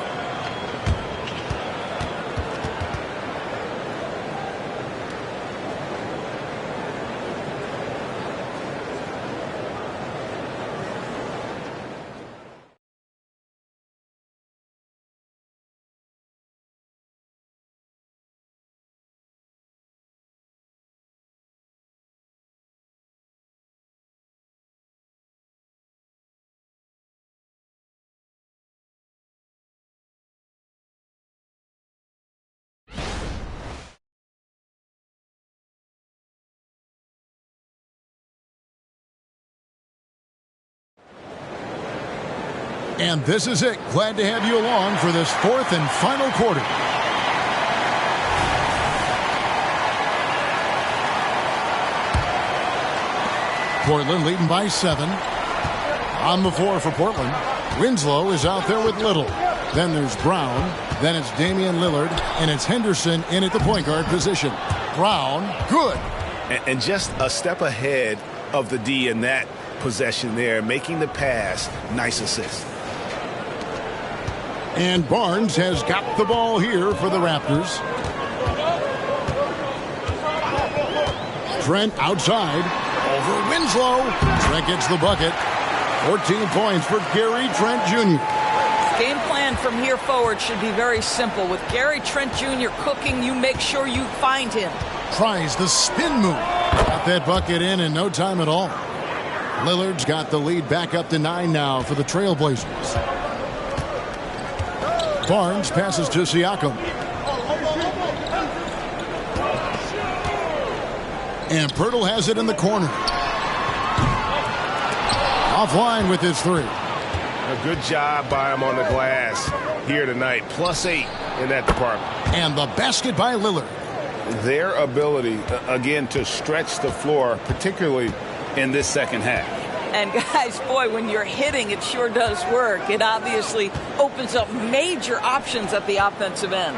And this is it. Glad to have you along for this fourth and final quarter. Portland leading by 7. On the floor for Portland, Winslow is out there with Little. Then there's Brown. Then it's Damian Lillard. And it's Henderson in at the point guard position. Brown, good. And just a step ahead of the D in that possession there, making the pass. Nice assist. And Barnes has got the ball here for the Raptors. Trent outside. Over Winslow. Trent gets the bucket. 14 points for Gary Trent Jr. Game plan from here forward should be very simple. With Gary Trent Jr. cooking, you make sure you find him. Tries the spin move. Got that bucket in no time at all. Lillard's got the lead back up to 9 now for the Trailblazers. Barnes passes to Siakam. And Pirtle has it in the corner. Offline with his 3. A good job by him on the glass here tonight. +8 in that department. And the basket by Lillard. Their ability, again, to stretch the floor, particularly in this second half. And guys, boy, when you're hitting, it sure does work. It obviously opens up major options at the offensive end.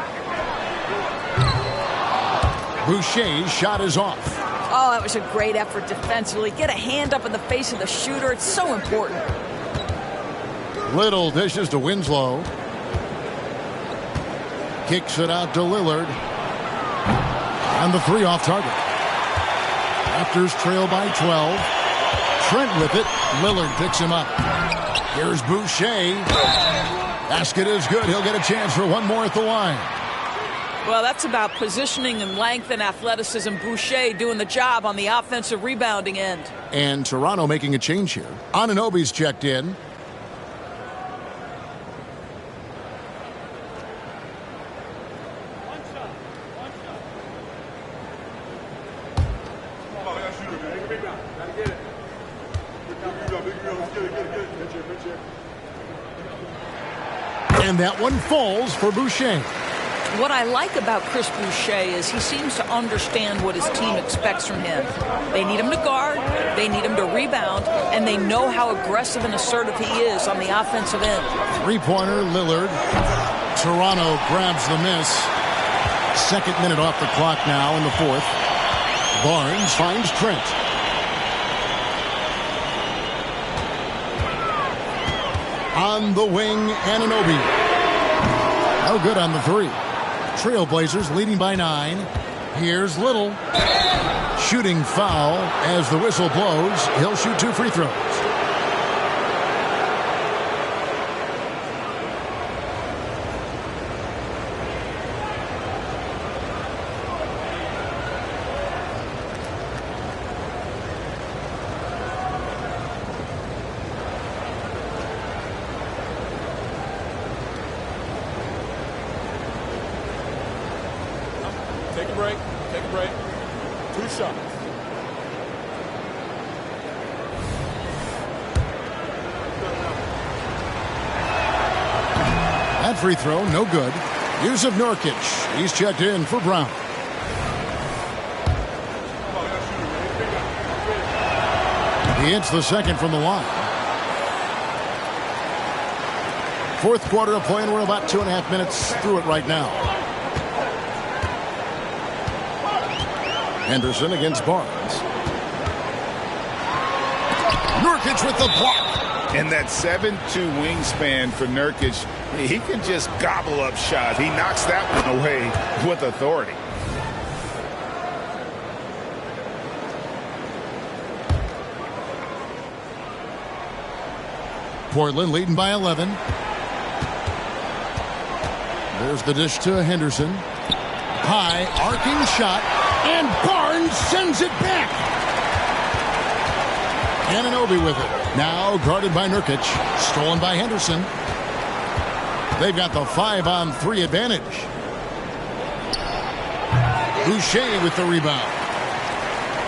Boucher's shot is off. Oh, that was a great effort defensively. Get a hand up in the face of the shooter. It's so important. Little dishes to Winslow. Kicks it out to Lillard. And the 3 off target. Raptors trail by 12. Trent with it. Lillard picks him up. Here's Boucher. Basket is good. He'll get a chance for one more at the line. Well, that's about positioning and length and athleticism. Boucher doing the job on the offensive rebounding end. And Toronto making a change here. Anunoby's checked in. And that one falls for Boucher. What I like about Chris Boucher is he seems to understand what his team expects from him. They need him to guard, they need him to rebound, and they know how aggressive and assertive he is on the offensive end. Three-pointer, Lillard. Toronto grabs the miss. Second minute off the clock now in the fourth. Barnes finds Trent. On the wing, Anunoby. No good on the three. Trailblazers leading by 9. Here's Little. Shooting foul as the whistle blows. He'll shoot 2 free throws. Take a break. Take a break. 2 shots. That free throw, no good. Use of Nurkic. He's checked in for Brown. He hits the second from the line. Fourth quarter of play, and we're about 2.5 minutes through it right now. Henderson against Barnes. Nurkic with the block. And that 7'2" wingspan for Nurkic, he can just gobble up shots. He knocks that one away with authority. Portland leading by 11. There's the dish to Henderson. High, arcing shot, and Barnes sends it back. Anunoby with it. Now guarded by Nurkic. Stolen by Henderson. They've got the 5-on-3 advantage. Boucher with the rebound.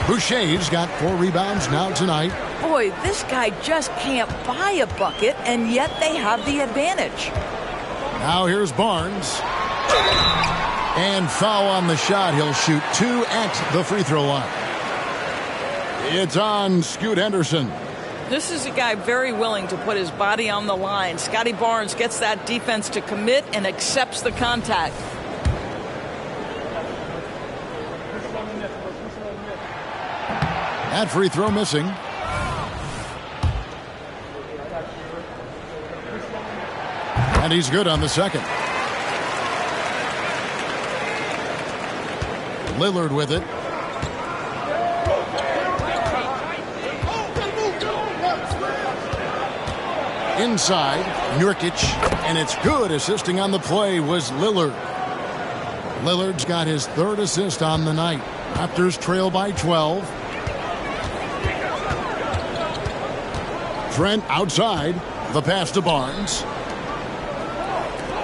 Boucher's got 4 rebounds now tonight. Boy, this guy just can't buy a bucket, and yet they have the advantage. Now here's Barnes. And foul on the shot. He'll shoot 2 at the free throw line. It's on Scoot Henderson. This is a guy very willing to put his body on the line. Scotty Barnes gets that defense to commit and accepts the contact. That free throw missing. And he's good on the second. Lillard with it. Inside, Nurkic, and it's good. Assisting on the play was Lillard. Lillard's got his 3rd assist on the night. Raptors trail by 12. Trent outside. The pass to Barnes.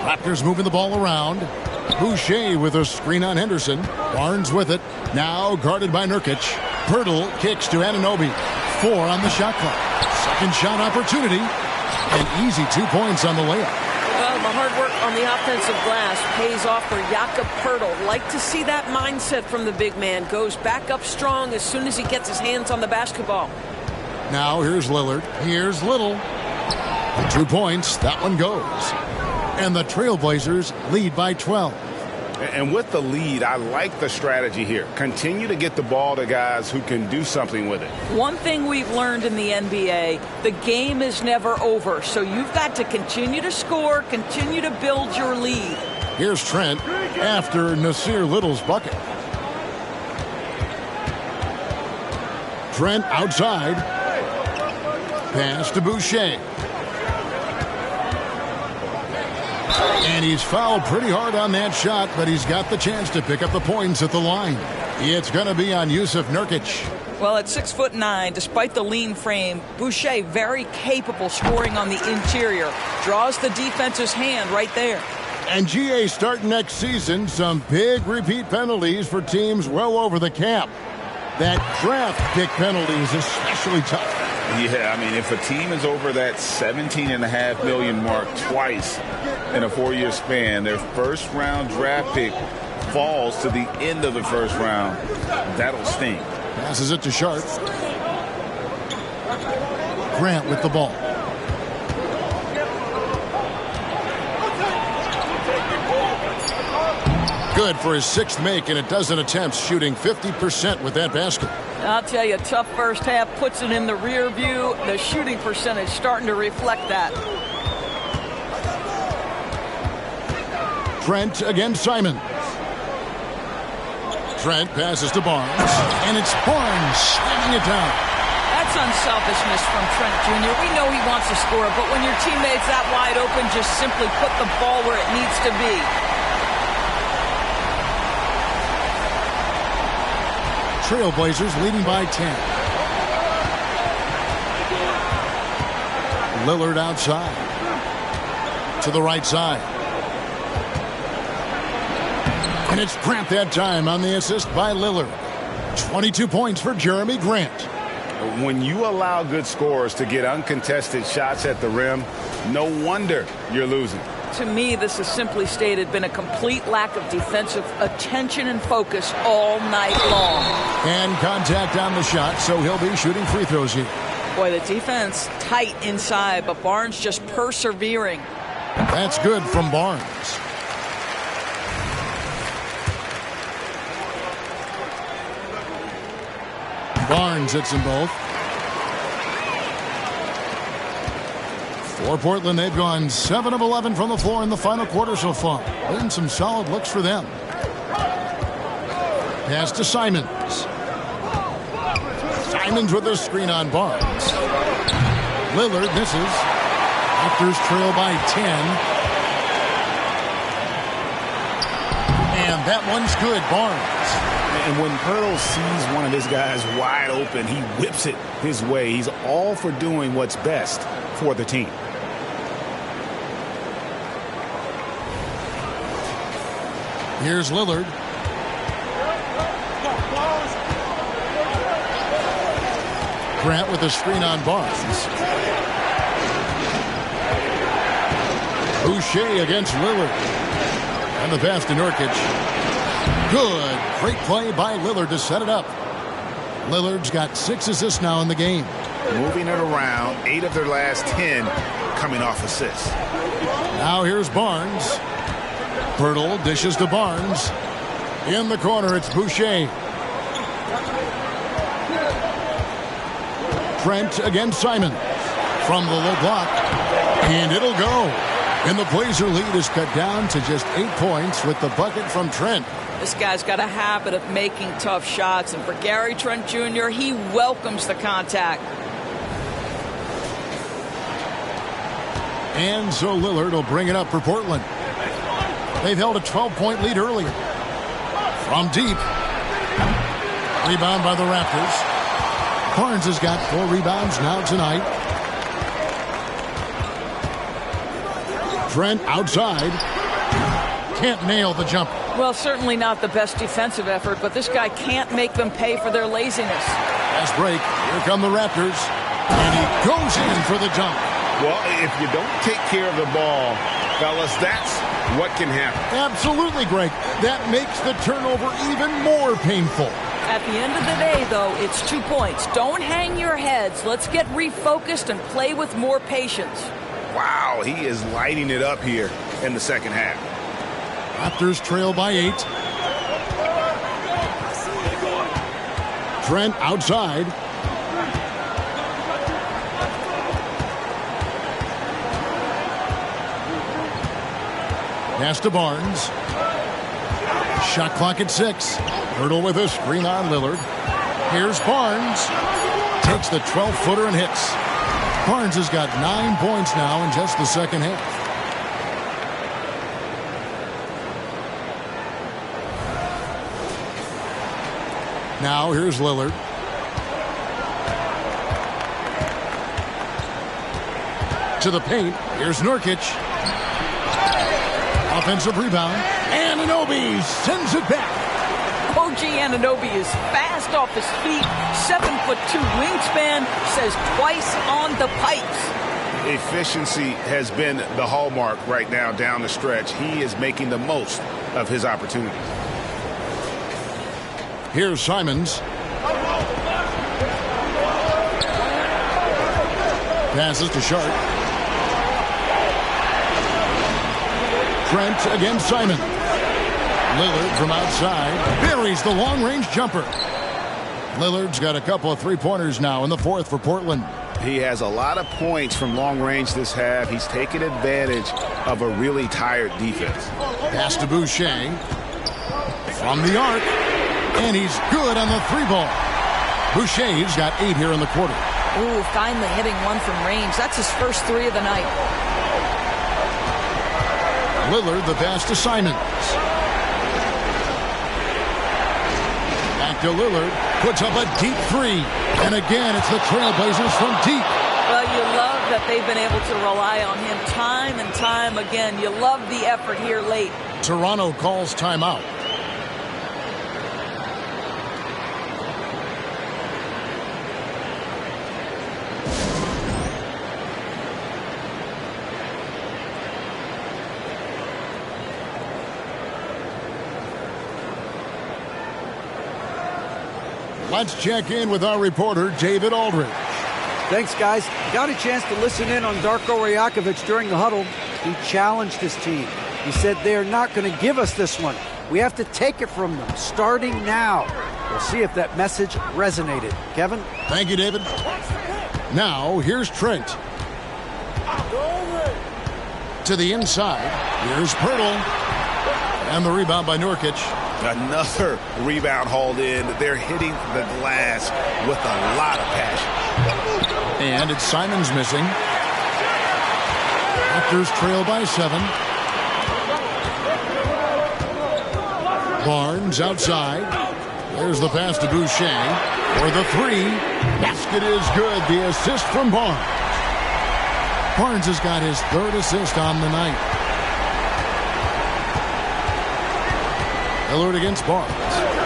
Raptors moving the ball around. Boucher with a screen on Henderson. Barnes with it. Now guarded by Nurkic. Pirtle kicks to Anunoby. 4 on the shot clock. Second shot opportunity. An easy 2 points on the layup. Well, the hard work on the offensive glass pays off for Jakob Pirtle. Like to see that mindset from the big man. Goes back up strong as soon as he gets his hands on the basketball. Now here's Lillard. Here's Little. 2 points. That one goes. And the Trailblazers lead by 12. And with the lead, I like the strategy here. Continue to get the ball to guys who can do something with it. One thing we've learned in the NBA, the game is never over. So you've got to continue to score, continue to build your lead. Here's Trent after Nasir Little's bucket. Trent outside. Pass to Boucher. And he's fouled pretty hard on that shot, but he's got the chance to pick up the points at the line. It's going to be on Jusuf Nurkic. Well, at 6'9", despite the lean frame, Boucher very capable scoring on the interior. Draws the defense's hand right there. And GA starting next season, some big repeat penalties for teams well over the cap. That draft pick penalty is especially tough. Yeah, I mean, if a team is over that $17.5 million mark twice in a 4-year span, their first-round draft pick falls to the end of the first round. That'll sting. Passes it to Sharp. Grant with the ball. Good for his 6th make and a dozen attempts, shooting 50% with that basket. I'll tell you, tough first half puts it in the rear view. The shooting percentage starting to reflect that. Trent against Simon. Trent passes to Barnes, and it's Barnes slamming it down. That's unselfishness from Trent Jr. We know he wants to score, but when your teammate's that wide open, just simply put the ball where it needs to be. Trailblazers leading by 10. Lillard outside. To the right side. And it's Grant that time on the assist by Lillard. 22 points for Jeremy Grant. When you allow good scorers to get uncontested shots at the rim, no wonder you're losing. To me, this has simply stated been a complete lack of defensive attention and focus all night long. And contact on the shot, so he'll be shooting free throws here. Boy, the defense tight inside, but Barnes just persevering. That's good from Barnes. Barnes hits them both. For Portland, they've gone 7 of 11 from the floor in the final quarter so far. Been some solid looks for them. Pass to Simons. Simons with a screen on Barnes. Lillard misses. Raptors trail by 10. And that one's good, Barnes. And when Pirtle sees one of his guys wide open, he whips it his way. He's all for doing what's best for the team. Here's Lillard. Grant with a screen on Barnes. Boucher against Lillard. And the pass to Nurkic. Good. Great play by Lillard to set it up. Lillard's got 6 assists now in the game. Moving it around, 8 of their last 10 coming off assists. Now here's Barnes. Pirtle dishes to Barnes. In the corner, it's Boucher. Trent against Simon. From the low block. And it'll go. And the Blazer lead is cut down to just 8 points with the bucket from Trent. This guy's got a habit of making tough shots, and for Gary Trent Jr., he welcomes the contact. And so Lillard will bring it up for Portland. They've held a 12-point lead earlier. From deep. Rebound by the Raptors. Barnes has got 4 rebounds now tonight. Trent outside. Can't nail the jumper. Well, certainly not the best defensive effort, but this guy can't make them pay for their laziness. Fast break. Here come the Raptors. And he goes in for the dunk. Well, if you don't take care of the ball, fellas, that's what can happen. Absolutely, Greg. That makes the turnover even more painful. At the end of the day, though, it's 2 points. Don't hang your heads. Let's get refocused and play with more patience. Wow, he is lighting it up here in the second half. Raptors trail by 8. Trent outside. Pass to Barnes. Shot clock at 6. Hurdle with a screen on Lillard. Here's Barnes. puts the 12-footer and hits. Barnes has got 9 points now in just the second half. Now here's Lillard. To the paint. Here's Nurkic. Offensive rebound. Anunoby sends it back. OG Anunoby is fast off his feet. 7'2" wingspan. Says twice on the pipes. Efficiency has been the hallmark right now down the stretch. He is making the most of his opportunities. Here's Simons. Passes to Sharp. Trent against Simon. Lillard from outside buries the long-range jumper. Lillard's got a couple of three-pointers now in the fourth for Portland. He has a lot of points from long range this half. He's taken advantage of a really tired defense. Pass to Boucher. From the arc. And he's good on the three ball. Boucher's got 8 here in the quarter. Ooh, finally hitting one from range. That's his first 3 of the night. Lillard, the pass to Simons. Back to Lillard. Puts up a deep 3. And again, it's the Trailblazers from deep. Well, you love that they've been able to rely on him time and time again. You love the effort here late. Toronto calls timeout. Let's check in with our reporter, David Aldridge. Thanks, guys. Got a chance to listen in on Darko Rajakovic during the huddle. He challenged his team. He said they're not going to give us this one. We have to take it from them, starting now. We'll see if that message resonated. Kevin? Thank you, David. Now, here's Trent. To the inside. Here's Pirtle. And the rebound by Nurkic. Another rebound hauled in. They're hitting the glass with a lot of passion. And it's Simons missing. Raptors trail by 7. Barnes outside. There's the pass to Boucher. For the 3. Basket is good. The assist from Barnes. Barnes has got his 3rd assist on the night. Lillard against Barnes.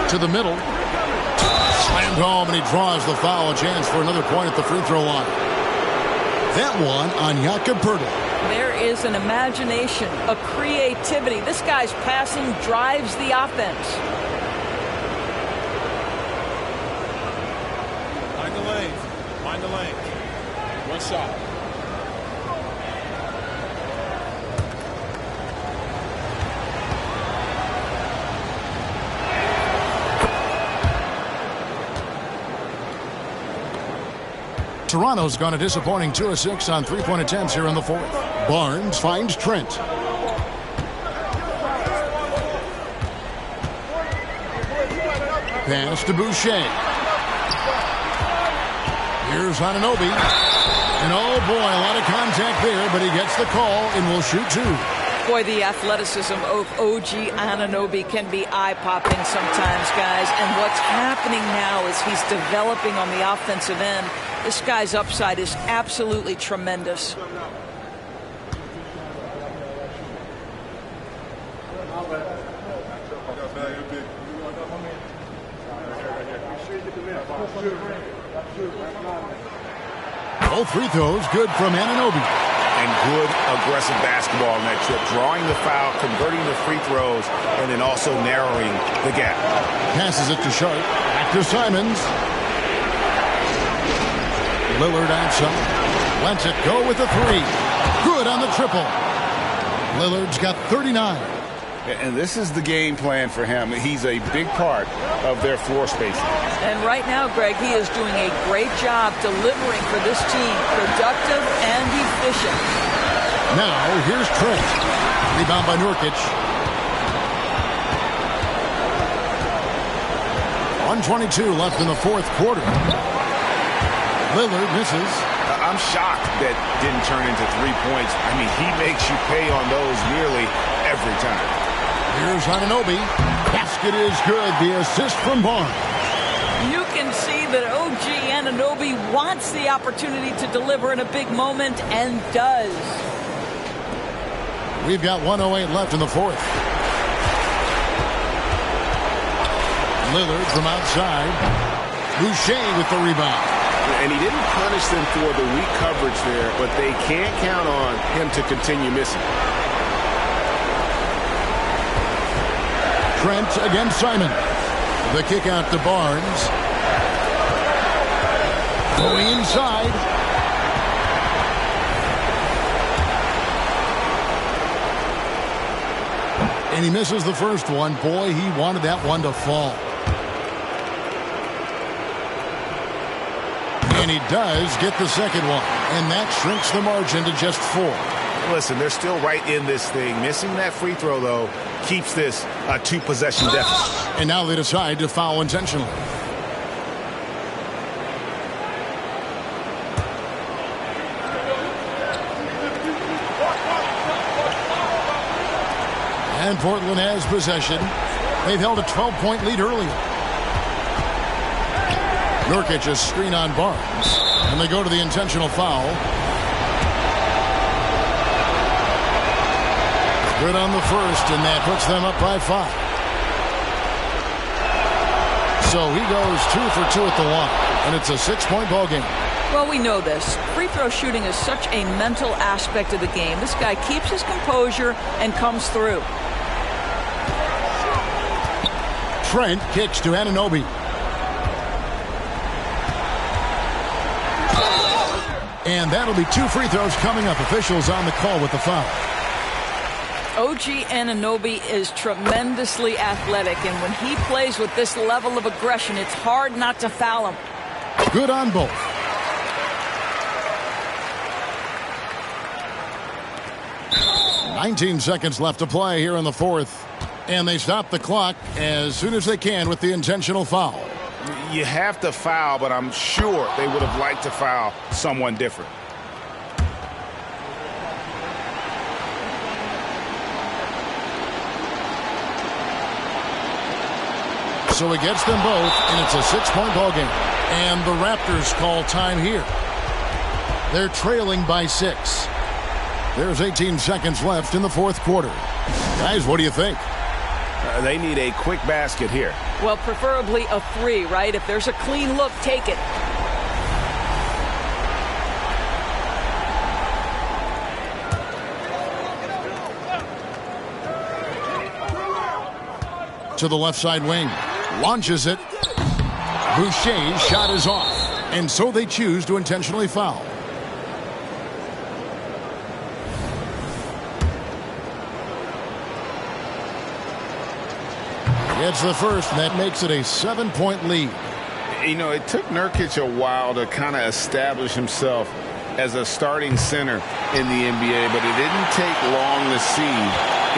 To the middle. Slammed home, and he draws the foul. A chance for another point at the free throw line. That one on Jakob Poeltl. There is an imagination, a creativity. This guy's passing drives the offense. Find the lane. Find the lane. One shot. Toronto's gone a disappointing 2 of 6 on three-point attempts here in the fourth. Barnes finds Trent. Pass to Boucher. Here's Anunoby. And oh boy, a lot of contact there, but he gets the call and will shoot 2. Boy, the athleticism of OG Anunoby can be eye-popping sometimes, guys. And what's happening now is he's developing on the offensive end. This guy's upside is absolutely tremendous. Both free throws good from Anunoby. And good aggressive basketball on that trip. Drawing the foul, converting the free throws, and then also narrowing the gap. Passes it to Sharp. Back to Simons. Lillard outside. Lets it go with the 3. Good on the triple. Lillard's got 39. And this is the game plan for him. He's a big part of their floor spacing. And right now, Greg, he is doing a great job delivering for this team. Productive and efficient. Now, here's Trent. Rebound by Nurkic. 1:22 left in the fourth quarter. Lillard misses. I'm shocked that didn't turn into 3 points. I mean, he makes you pay on those nearly every time. Here's Anunoby. Basket is good. The assist from Barnes. You can see that OG Anunoby wants the opportunity to deliver in a big moment and does. We've got 1:08 left in the fourth. Lillard from outside. Boucher with the rebound. And he didn't punish them for the weak coverage there, but they can't count on him to continue missing. Trent against Simon. The kick out to Barnes. Going inside. And he misses the first one. Boy, he wanted that one to fall. And he does get the second one. And that shrinks the margin to just 4. Listen, they're still right in this thing. Missing that free throw, though, keeps this a 2-possession deficit. And now they decide to foul intentionally. And Portland has possession. They've held a 12-point lead earlier. Nurkic a screen on Barnes. And they go to the intentional foul. Good on the first, and that puts them up by 5. So he goes 2 for 2 at the line, and it's a 6-point ball game. Well, we know this. Free throw shooting is such a mental aspect of the game. This guy keeps his composure and comes through. Trent kicks to Anunoby. And that'll be 2 free throws coming up. Officials on the call with the foul. OG Anunoby is tremendously athletic, and when he plays with this level of aggression, it's hard not to foul him. Good on both. "19 seconds left to play here in the fourth. And they stop the clock as soon as they can with the intentional foul. You have to foul, but I'm sure they would have liked to foul someone different. So he gets them both, and it's a 6-point ball game. And the Raptors call time here. They're trailing by 6. There's 18 seconds left in the fourth quarter. Guys, what do you think? They need a quick basket here. Well, preferably a 3, right? If there's a clean look, take it. To the left side wing. Launches it. Boucher's shot is off. And so they choose to intentionally foul. It's the first, and that makes it a 7-point lead. You know, it took Nurkic a while to kind of establish himself as a starting center in the NBA, but it didn't take long to see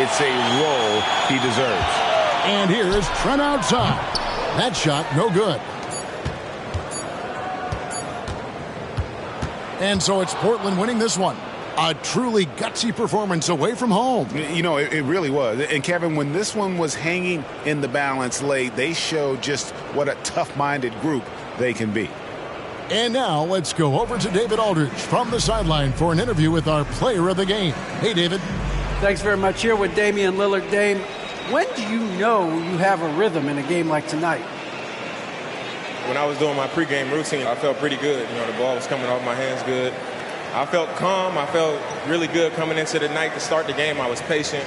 it's a role he deserves. And here's Trent outside. That shot, no good. And so it's Portland winning this one. A truly gutsy performance away from home. You know, it really was. And, Kevin, when this one was hanging in the balance late, they showed just what a tough-minded group they can be. And now let's go over to David Aldridge from the sideline for an interview with our player of the game. Hey, David. Thanks very much. Here with Damian Lillard. Dame, when do you know you have a rhythm in a game like tonight? When I was doing my pregame routine, I felt pretty good. You know, the ball was coming off my hands good. I felt calm. I felt really good coming into the night to start the game. I was patient.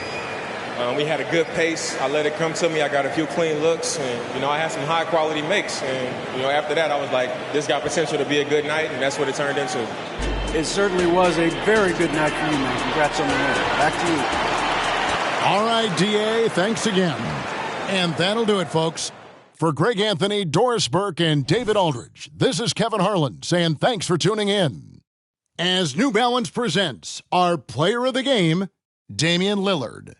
We had a good pace. I let it come to me. I got a few clean looks, and, you know, I had some high-quality makes. And, you know, after that, I was like, this got potential to be a good night, and that's what it turned into. It certainly was a very good night for you, man. Congrats on the win. Back to you. All right, DA, thanks again. And that'll do it, folks. For Greg Anthony, Doris Burke, and David Aldridge, this is Kevin Harlan saying thanks for tuning in. As New Balance presents our player of the game, Damian Lillard.